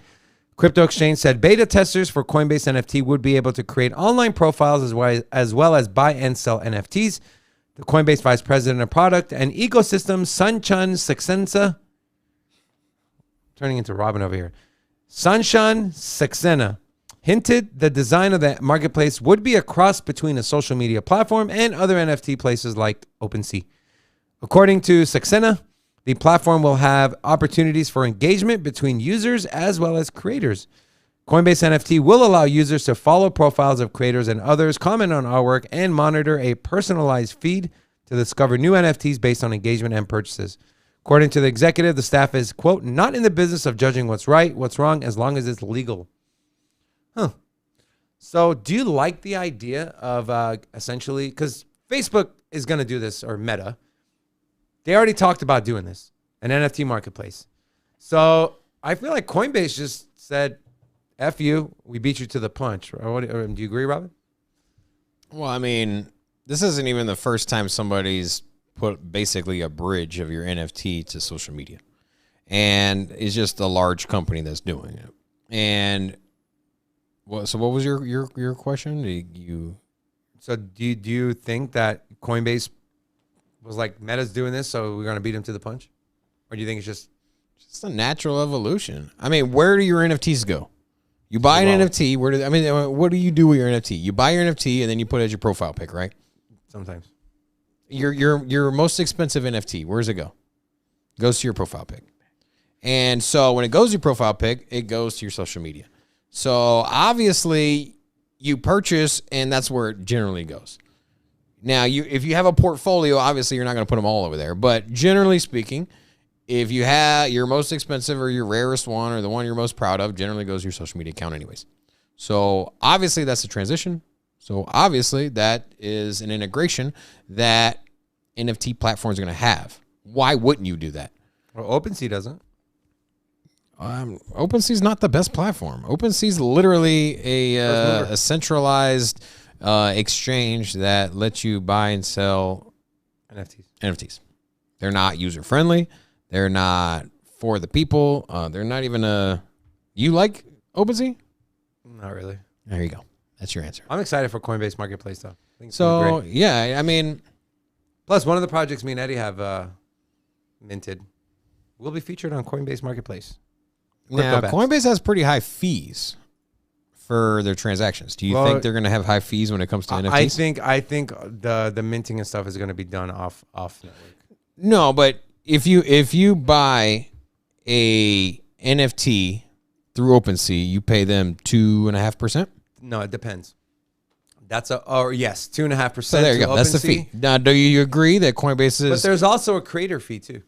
Crypto exchange said beta testers for Coinbase NFT would be able to create online profiles as well as buy and sell NFTs. The Coinbase vice president of product and ecosystem, Sunchun Saxena, turning into Robin over here, Sunshun Saxena, hinted the design of the marketplace would be a cross between a social media platform and other NFT places like OpenSea. According to Saxena, the platform will have opportunities for engagement between users as well as creators. Coinbase NFT will allow users to follow profiles of creators and others, comment on artwork, and monitor a personalized feed to discover new NFTs based on engagement and purchases. According to the executive, the staff is, quote, not in the business of judging what's right, what's wrong, as long as it's legal. Huh. So do you like the idea of essentially, because Facebook is going to do this, or Meta, they already talked about doing this, an NFT marketplace. So I feel like Coinbase just said, F you, we beat you to the punch. Or do you agree, Robin? Well, I mean, this isn't even the first time somebody's put basically a bridge of your NFT to social media. And it's just a large company that's doing it. And so what was your question? So do you think that Coinbase was like, Meta's doing this, so we're going to beat them to the punch? Or do you think it's just a natural evolution? I mean, where do your NFTs go? You buy an NFT. What do you do with your NFT? You buy your NFT and then you put it as your profile pic, right? Sometimes. Your most expensive NFT, where does it go? It goes to your profile pic. And so when it goes to your profile pic, it goes to your social media. So obviously you purchase, and that's where it generally goes. Now, if you have a portfolio, obviously you're not going to put them all over there. But generally speaking, if you have your most expensive or your rarest one or the one you're most proud of, generally goes to your social media account anyways. So obviously that's a transition. So obviously that is an integration that NFT platforms are going to have. Why wouldn't you do that? Well, OpenSea doesn't. OpenSea is not the best platform. OpenSea is literally a centralized exchange that lets you buy and sell NFTs. They're not user friendly. They're not for the people. They're not even a. You like OpenSea? Not really. There you go. That's your answer. I'm excited for Coinbase Marketplace though. I think it's So gonna be great. yeah, I mean, Plus, one of the projects me and Eddie have minted will be featured on Coinbase Marketplace. now Crypto Coinbase has pretty high fees for their transactions. Do you Well, think they're going to have high fees when it comes to NFTs? I think the minting and stuff is going to be done off network. No, but if you buy a NFT through OpenSea, you pay them 2.5%. No, it depends. That's yes, 2.5%. So there you go. That's the fee. Now, do you agree that Coinbase is? But there's also a creator fee too.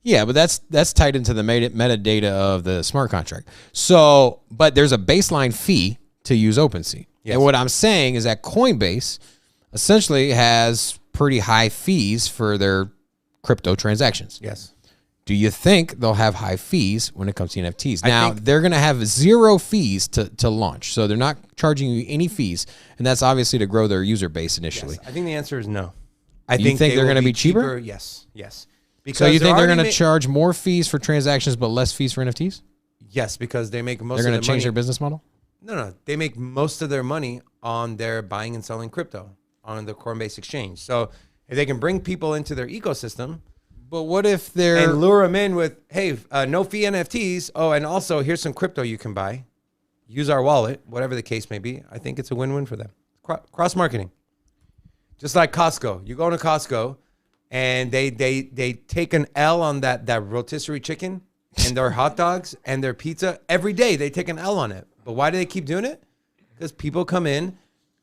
Yeah, but that's tied into the metadata of the smart contract. So, but there's a baseline fee to use OpenSea. Yes. And what I'm saying is that Coinbase essentially has pretty high fees for their crypto transactions. Yes. Do you think they'll have high fees when it comes to NFTs? Now, think- they're going to have zero fees to launch. So they're not charging you any fees. And that's obviously to grow their user base initially. Yes. I think the answer is no. You think they're will going to be cheaper? Yes. Yes. So you think they're going to already charge more fees for transactions but less fees for NFTs? Yes, because they make most They're of going their to change money. their business model? No. They make most of their money on their buying and selling crypto on the Coinbase exchange. So if they can bring people into their ecosystem But what if they're and lure them in with, hey, no fee NFTs. Oh, and also here's some crypto you can buy. Use our wallet, whatever the case may be. I think it's a win-win for them. Cross marketing, just like Costco. You go to Costco, and they take an L on that rotisserie chicken and their hot dogs and their pizza every day. They take an L on it. But why do they keep doing it? Because people come in,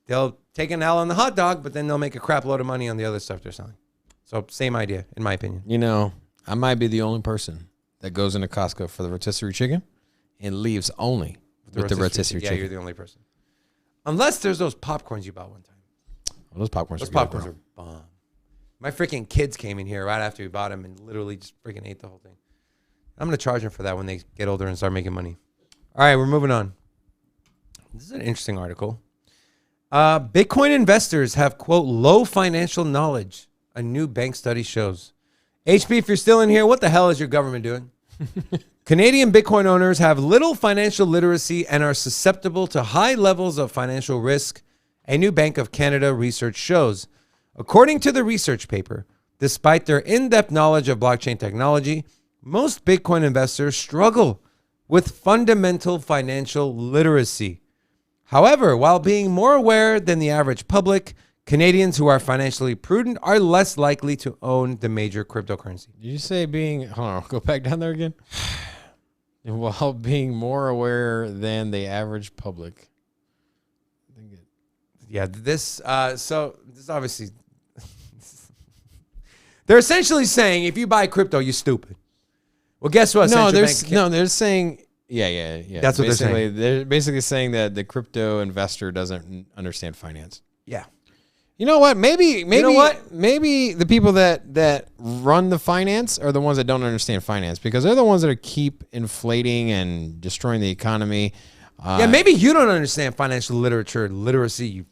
they'll take an L on the hot dog, but then they'll make a crap load of money on the other stuff they're selling. So same idea, in my opinion. You know, I might be the only person that goes into Costco for the rotisserie chicken and leaves only with the rotisserie Yeah, chicken. you're the only person. Unless there's those popcorns you bought one time. Well, those popcorns Those are good, popcorns bro. are bomb. My freaking kids came in here right after we bought them and literally just freaking ate the whole thing. I'm going to charge them for that when they get older and start making money. All right, we're moving on. This is an interesting article. Bitcoin investors have, quote, low financial knowledge, a new bank study shows. HP, if you're still in here, what the hell is your government doing? Canadian Bitcoin owners have little financial literacy and are susceptible to high levels of financial risk, a new Bank of Canada research shows. According to the research paper, despite their in-depth knowledge of blockchain technology, most Bitcoin investors struggle with fundamental financial literacy. However, while being more aware than the average public, Canadians who are financially prudent are less likely to own the major cryptocurrency. Did you say being, hold on, go back down there again? While being more aware than the average public. Yeah, this obviously, they're essentially saying if you buy crypto, you're stupid. Well, guess what? They're saying, yeah. That's what they're basically, saying. They're basically saying that the crypto investor doesn't understand finance. Yeah. You know what? Maybe know what? Maybe the people that run the finance are the ones that don't understand finance because they're the ones that keep inflating and destroying the economy. Yeah, maybe you don't understand financial literacy, you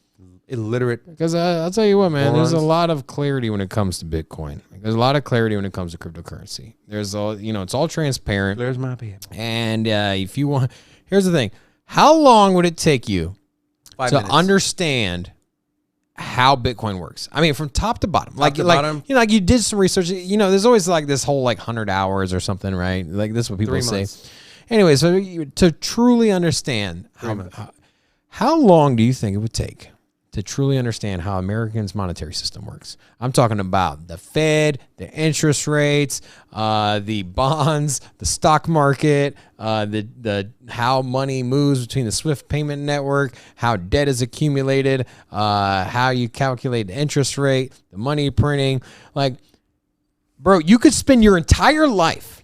illiterate. Because I'll tell you what, man, there's a Morons. lot of clarity when it comes to Bitcoin. There's a lot of clarity when it comes to cryptocurrency. There's all, it's all transparent. There's my opinion. And if you want, here's the thing: how long would it take you 5 to minutes. understand how Bitcoin works? I mean, from top to bottom. to bottom? Like you did some research. There's always like this whole 100 hours or something, right? Like this is what people 3 say. months. Anyway, so to truly understand 3 months. how long do you think it would take to truly understand how Americans' monetary system works? I'm talking about the Fed, the interest rates, the bonds, the stock market, the how money moves between the SWIFT payment network, how debt is accumulated, how you calculate the interest rate, the money printing. Like, bro, you could spend your entire life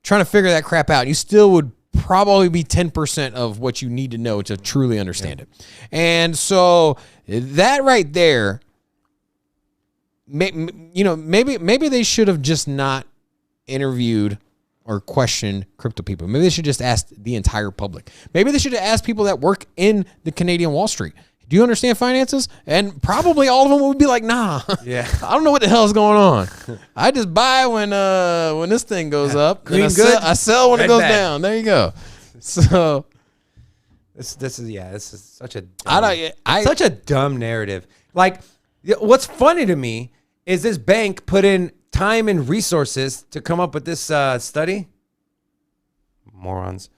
trying to figure that crap out. You still would probably be 10% of what you need to know to truly understand it. And so that right there, maybe they should have just not interviewed or question crypto people. Maybe they should just ask the entire public. Maybe they should ask people that work in the Canadian Wall Street. Do you understand finances? And probably all of them would be like, nah. Yeah. I don't know what the hell is going on. I just buy when this thing goes up. Green and good, I sell when it red goes bad. down. There you go. So This is such a I such a dumb narrative. Like, what's funny to me is this bank put in time and resources to come up with this study. Morons.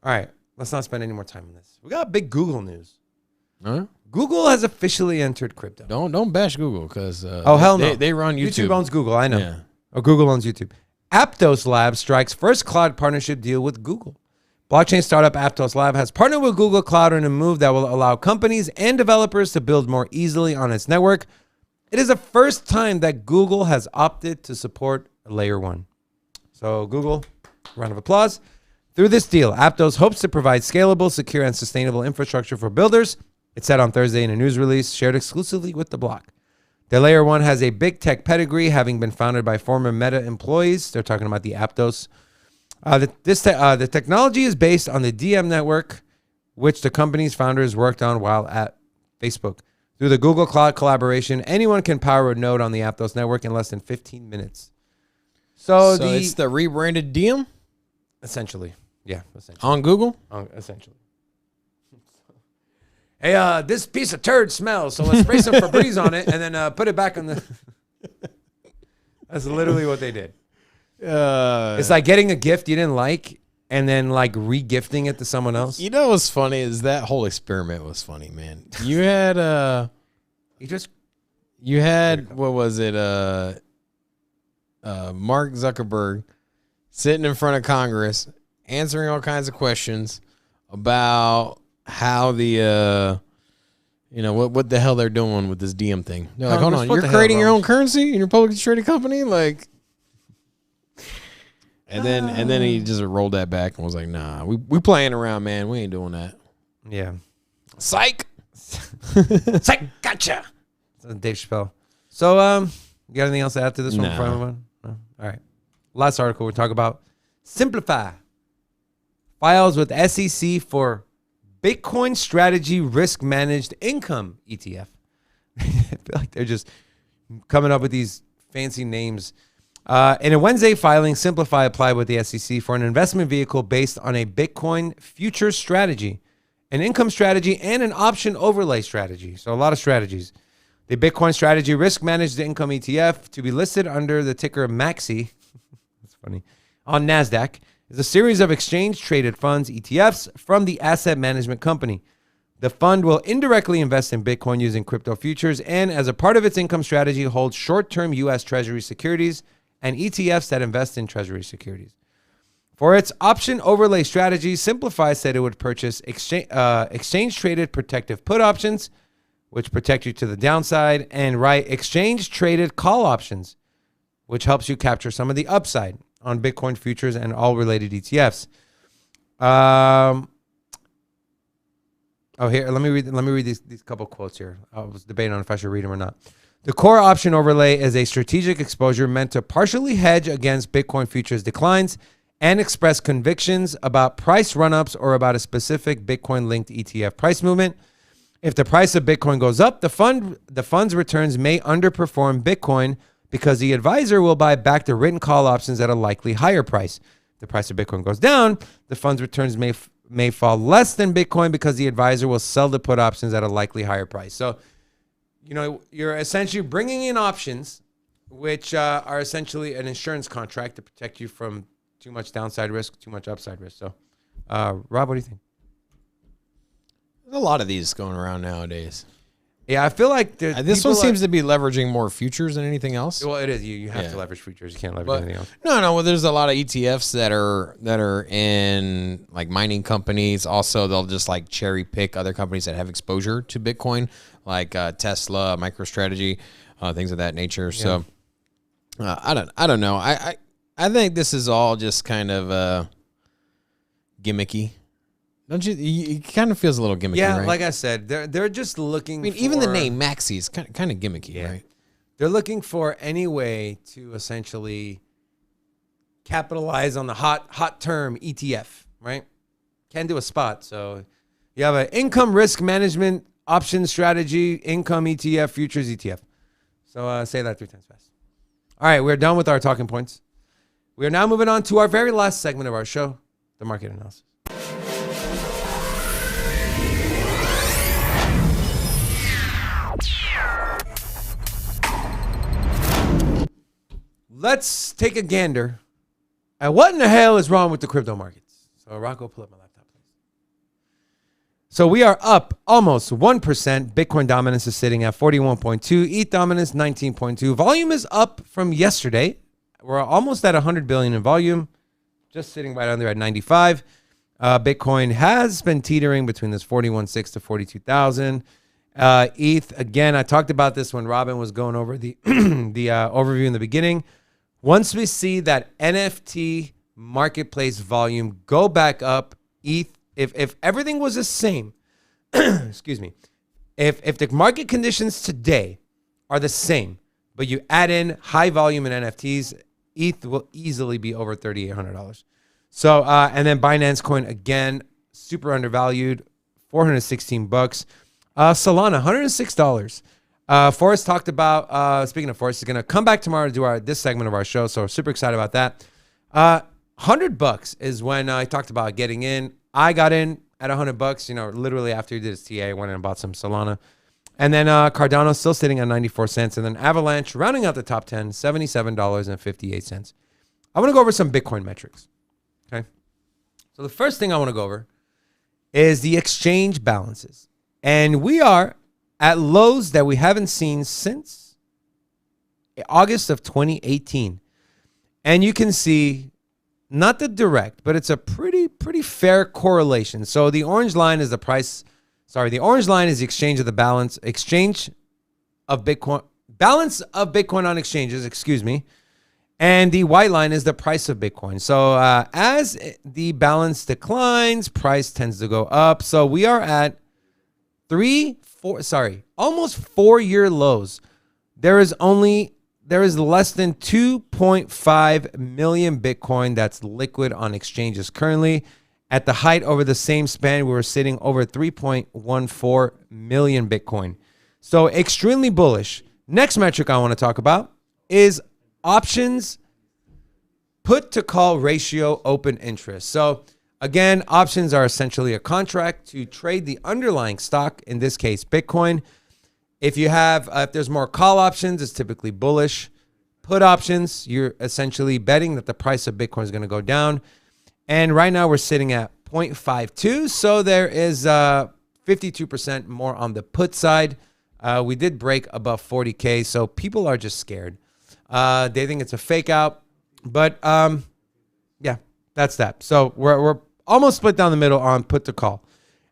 All right, let's not spend any more time on this. We got big Google news. huh? Google has officially entered crypto. Don't bash Google because Oh, hell no. they run YouTube. YouTube owns Google, I know. Yeah. Or Google owns YouTube. Aptos Lab strikes first cloud partnership deal with Google. Blockchain startup Aptos Lab has partnered with Google Cloud in a move that will allow companies and developers to build more easily on its network. It is the first time that Google has opted to support Layer 1. So Google, round of applause. Through this deal, Aptos hopes to provide scalable, secure, and sustainable infrastructure for builders. It said on Thursday in a news release shared exclusively with The Block. The Layer 1 has a big tech pedigree, having been founded by former Meta employees. They're talking about the Aptos. The technology is based on the DM network, which the company's founders worked on while at Facebook. Through the Google Cloud collaboration, anyone can power a node on the Aptos network in less than 15 minutes. So it's the rebranded DM essentially, yeah, essentially. on Google. Essentially. Hey, this piece of turd smells, so let's spray some Febreze on it and then put it back on the... That's literally what they did. It's like getting a gift you didn't like and then like re-gifting it to someone else. You know what's funny is that whole experiment was funny, man. You had what was it? Mark Zuckerberg sitting in front of Congress answering all kinds of questions about how the what the hell they're doing with this DM thing. They're like, hold Congress, on, what you're the hell, creating your Rose? own currency in your publicly traded company, like. And then he just rolled that back and was like, nah, we playing around, man. We ain't doing that. Yeah. Psych. It's like, gotcha. Dave Chappelle. So, you got anything else to add to this one No. before I move on? No? All right. Last article we talk about Simplify files with SEC for Bitcoin Strategy Risk Managed Income ETF. I feel like they're just coming up with these fancy names. In a Wednesday filing, Simplify applied with the SEC for an investment vehicle based on a Bitcoin futures strategy, an income strategy, and an option overlay strategy. So a lot of strategies. The Bitcoin Strategy Risk Managed Income ETF, to be listed under the ticker MAXI, that's funny, on NASDAQ, is a series of exchange-traded funds, ETFs, from the asset management company. The fund will indirectly invest in Bitcoin using crypto futures and, as a part of its income strategy, holds short-term U.S. Treasury securities and ETFs that invest in Treasury securities. For its option overlay strategy, Simplify said it would purchase exchange-traded protective put options, which protect you to the downside, and write exchange-traded call options, which helps you capture some of the upside on Bitcoin futures and all related ETFs. Here, let me read these couple quotes here. I was debating on if I should read them or not. The core option overlay is a strategic exposure meant to partially hedge against Bitcoin futures declines and express convictions about price run-ups or about a specific Bitcoin-linked ETF price movement. If the price of Bitcoin goes up, the fund's returns may underperform Bitcoin because the advisor will buy back the written call options at a likely higher price. If the price of Bitcoin goes down, the fund's returns may fall less than Bitcoin because the advisor will sell the put options at a likely higher price. So, you're essentially bringing in options, which are essentially an insurance contract to protect you from too much downside risk, too much upside risk. So, Rob, what do you think? There's a lot of these going around nowadays. Yeah, I feel like This one seems to be leveraging more futures than anything else. Well, it is. You have to leverage futures. You can't leverage anything else. No. Well, there's a lot of ETFs that are in like mining companies. Also, they'll just like cherry pick other companies that have exposure to Bitcoin, like Tesla, MicroStrategy, things of that nature. Yeah. So, I don't know. I think this is all just kind of gimmicky. Don't you? It kind of feels a little gimmicky, Yeah, right? like I said, they're just looking. I mean, even the name Maxi is kind of gimmicky, right? They're looking for any way to essentially capitalize on the hot term ETF, right? Can't do a spot. So you have an income risk management option strategy, income ETF, futures ETF. So say that 3 times fast. All right, we're done with our talking points. We are now moving on to our very last segment of our show, the market analysis. Let's take a gander at what in the hell is wrong with the crypto markets. So Rocco, pull up my laptop, please. So we are up almost 1%. Bitcoin dominance is sitting at 41.2. ETH dominance 19.2. Volume is up from yesterday. We're almost at 100 billion in volume, just sitting right under at 95. Bitcoin has been teetering between this 41.6 to 42,000. ETH, again, I talked about this when Robin was going over the the overview in the beginning. Once we see that NFT marketplace volume go back up, ETH, if everything was the same, excuse me, if the market conditions today are the same, but you add in high volume in NFTs, ETH will easily be over $3,800. So, and then Binance Coin, again, super undervalued, 416 bucks. Solana, $106. Forrest talked about, speaking of Forrest, he's going to come back tomorrow to do this segment of our show. So super excited about that. $100 is when I talked about getting in. I got in at $100, literally after he did his TA, went in and bought some Solana. And then Cardano still sitting at 94 cents. And then Avalanche, rounding out the top 10, $77.58. I want to go over some Bitcoin metrics. Okay. So the first thing I want to go over is the exchange balances. And we are at lows that we haven't seen since August of 2018. And you can see, not the direct, but it's a pretty fair correlation. So the orange line is the price. Sorry, the orange line is the exchange of the balance, exchange of Bitcoin, balance of Bitcoin on exchanges, excuse me. And the white line is the price of Bitcoin. So as the balance declines, price tends to go up. So we are at almost 4-year lows. There is less than 2.5 million Bitcoin that's liquid on exchanges currently. At the height over the same span, we were sitting over 3.14 million Bitcoin. So extremely bullish. Next metric I want to talk about is options put to call ratio open interest. So again, options are essentially a contract to trade the underlying stock, in this case, Bitcoin. If you have, if there's more call options, it's typically bullish. Put options, you're essentially betting that the price of Bitcoin is going to go down. And right now we're sitting at 0.52. So there is 52% more on the put side. We did break above 40K. So people are just scared. They think it's a fake out. But yeah, that's that. So we're almost split down the middle on put to call.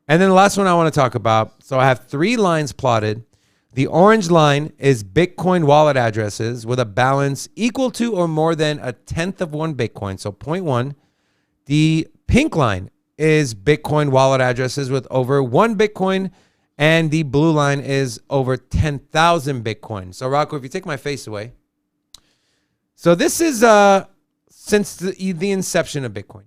And then the last one I want to talk about. So I have 3 lines plotted. The orange line is Bitcoin wallet addresses with a balance equal to or more than 1/10 of 1 Bitcoin. So 0.1. The pink line is Bitcoin wallet addresses with over 1 Bitcoin. And the blue line is over 10,000 Bitcoin. So Rocco, if you take my face away. So this is since the inception of Bitcoin.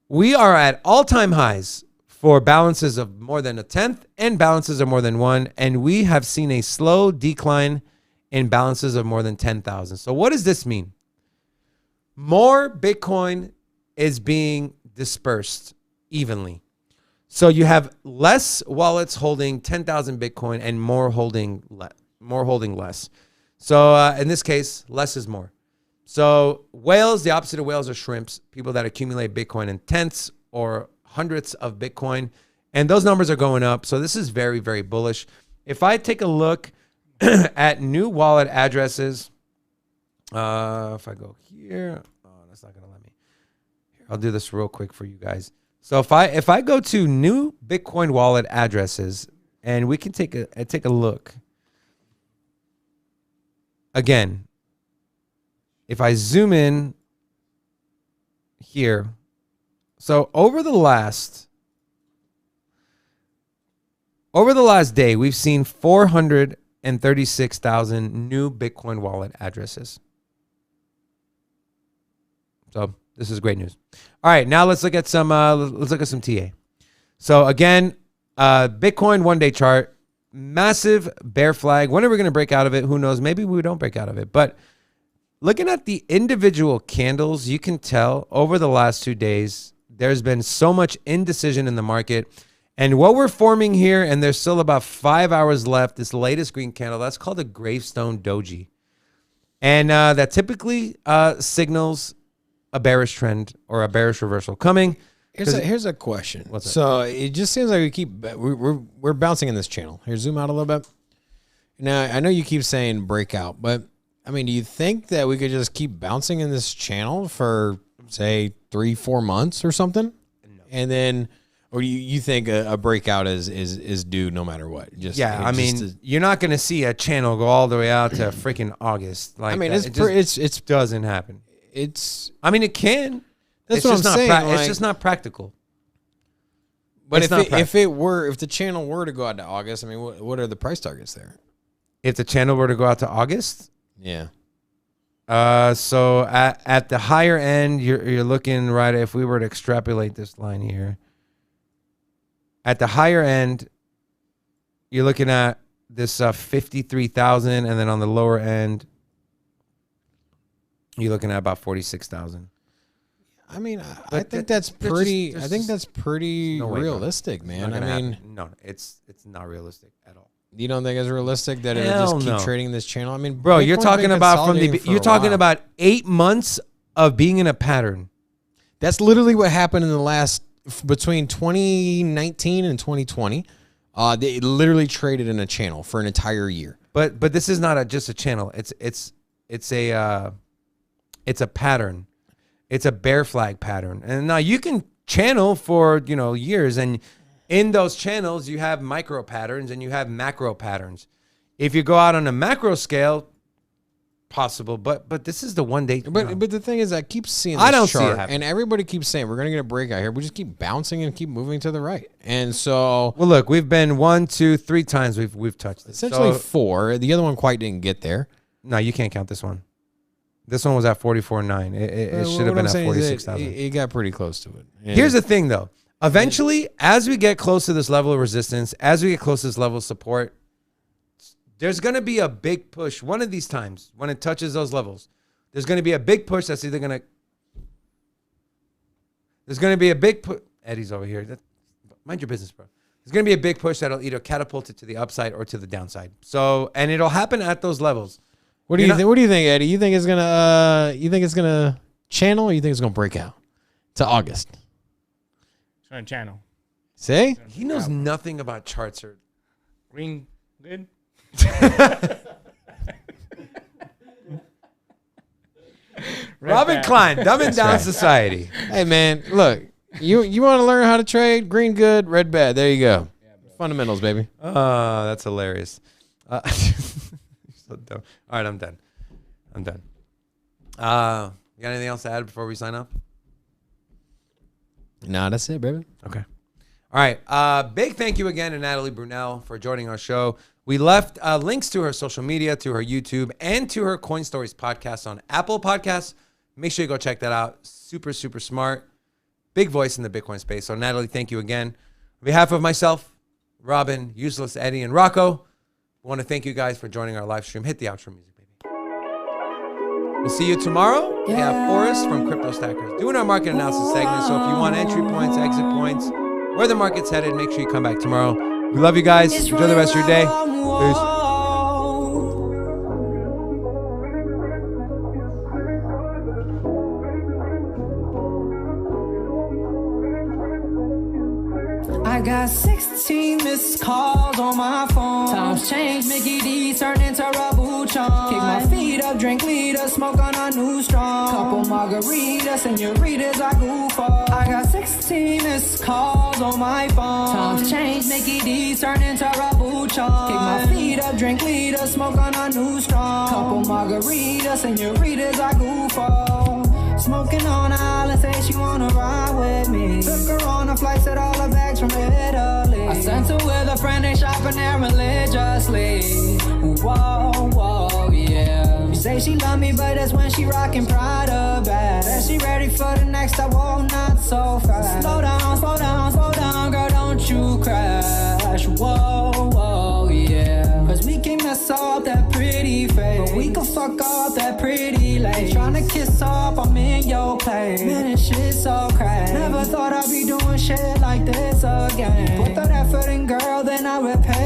We are at all-time highs for balances of more than 1/10 and balances of more than 1. And we have seen a slow decline in balances of more than 10,000. So what does this mean? More Bitcoin is being dispersed evenly. So you have less wallets holding 10,000 Bitcoin and more holding less. So in this case, less is more. So whales, the opposite of whales are shrimps, people that accumulate Bitcoin in tenths or hundredths of Bitcoin. And those numbers are going up. So this is very, very bullish. If I take a look at new wallet addresses, if I go here, oh, that's not going to let me. Here, I'll do this real quick for you guys. So if I go to new Bitcoin wallet addresses, and we can take a look. Again, if I zoom in here, so over the last day, we've seen 436,000 new Bitcoin wallet addresses. So this is great news. All right, now let's look at some TA. So again, Bitcoin 1-day chart, massive bear flag. When are we going to break out of it? Who knows? Maybe we don't break out of it. But looking at the individual candles, you can tell over the last 2 days, there's been so much indecision in the market. And what we're forming here, and there's still about 5 hours left, this latest green candle, that's called a gravestone doji. And that typically signals a bearish trend or a bearish reversal coming. Here's a question. What's that? So it just seems like we're bouncing in this channel. Here, zoom out a little bit. Now, I know you keep saying breakout, but I mean, do you think that we could just keep bouncing in this channel for, say, 3-4 months or something? No. And then, or you think a breakout is due no matter what? You're not going to see a channel go all the way out to freaking August. Like, I mean, it doesn't happen. It can. That's what I'm saying. It's just not practical. But if the channel were to go out to August, I mean, what are the price targets there? If the channel were to go out to August, yeah. So at the higher end, you're looking right. If we were to extrapolate this line here, at the higher end, you're looking at this 53,000, and then on the lower end, you're looking at about 46,000. I mean, I think that's pretty realistic, man. I mean, no, it's not realistic at all. You don't think it's realistic that it'll just keep trading this channel? I mean, bro, you're talking about 8 months of being in a pattern. That's literally what happened in the last between 2019 and 2020. They literally traded in a channel for an entire year. But this is not just a channel. It's a pattern. It's a bear flag pattern. And now you can channel for, years. And in those channels, you have micro patterns and you have macro patterns. If you go out on a macro scale, possible. But this is the 1 day. But the thing is, I keep seeing this chart, and everybody keeps saying we're going to get a breakout here. We just keep bouncing and keep moving to the right. And so, well, look, we've been 1, 2, 3 times we've touched this. Essentially 4. The other one quite didn't get there. No, you can't count this one. This one was at 44.9. It should have been at 46,000. It got pretty close to it. Yeah. Here's the thing, though. Eventually, as we get close to this level of resistance, as we get close to this level of support, there's going to be a big push. One of these times, when it touches those levels, there's going to be a big push that's either going to... There's going to be a big push... Eddie's over here. Mind your business, bro. There's going to be a big push that'll either catapult it to the upside or to the downside. So, and it'll happen at those levels. What do you think? What do you think, Eddie? You think it's gonna channel, or you think it's gonna break out to August? It's gonna channel. See? He knows nothing about charts or green good. Robin Klein, dumbing down society. Hey man, look, you want to learn how to trade? Green good, red bad. There you go. Yeah, fundamentals, baby. That's hilarious. So dumb. All right, I'm done. You got anything else to add before we sign off? Nah, that's it, baby. Okay. All right. Big thank you again to Natalie Brunell for joining our show. We left links to her social media, to her YouTube, and to her Coin Stories podcast on Apple Podcasts. Make sure you go check that out. Super, super smart. Big voice in the Bitcoin space. So, Natalie, thank you again. On behalf of myself, Robin, Useless Eddie, and Rocco, I want to thank you guys for joining our live stream. Hit the outro music, baby. We'll see you tomorrow. We have Forrest from Crypto Stackers doing our market analysis segment. So if you want entry points, exit points, where the market's headed, make sure you come back tomorrow. We love you guys. Enjoy the rest of your day. Peace. I got 16 missed calls on my phone. Times change, Mickey D's turn into Rabuchon. Kick my feet up, drink weed, smoke on a new strong. Couple margaritas, senoritas, I goof off. I got 16 missed calls on my phone. Times change, Mickey D's turn into Rabuchon. Kick my feet up, drink weed, smoke on a new strong. Couple margaritas, senoritas, I goof off. Smoking on a island, say she wanna ride with me. Took her on a flight, said all her bags from Italy. I sent her with a friend, they shopping there religiously. Whoa, whoa, yeah. Say she love me, but that's when she rockin' Prada bag. Said she ready for the next, I won't not so fast. Slow down, slow down, slow down, girl, don't you crash. Whoa, whoa, yeah. Cause we can mess up that pretty face, but we can fuck up that pretty lady. Tryna kiss up, I'm in your place. Man, this shit so crazy. Never thought I'd be doing shit like this again. Put that effort in, girl, then I repay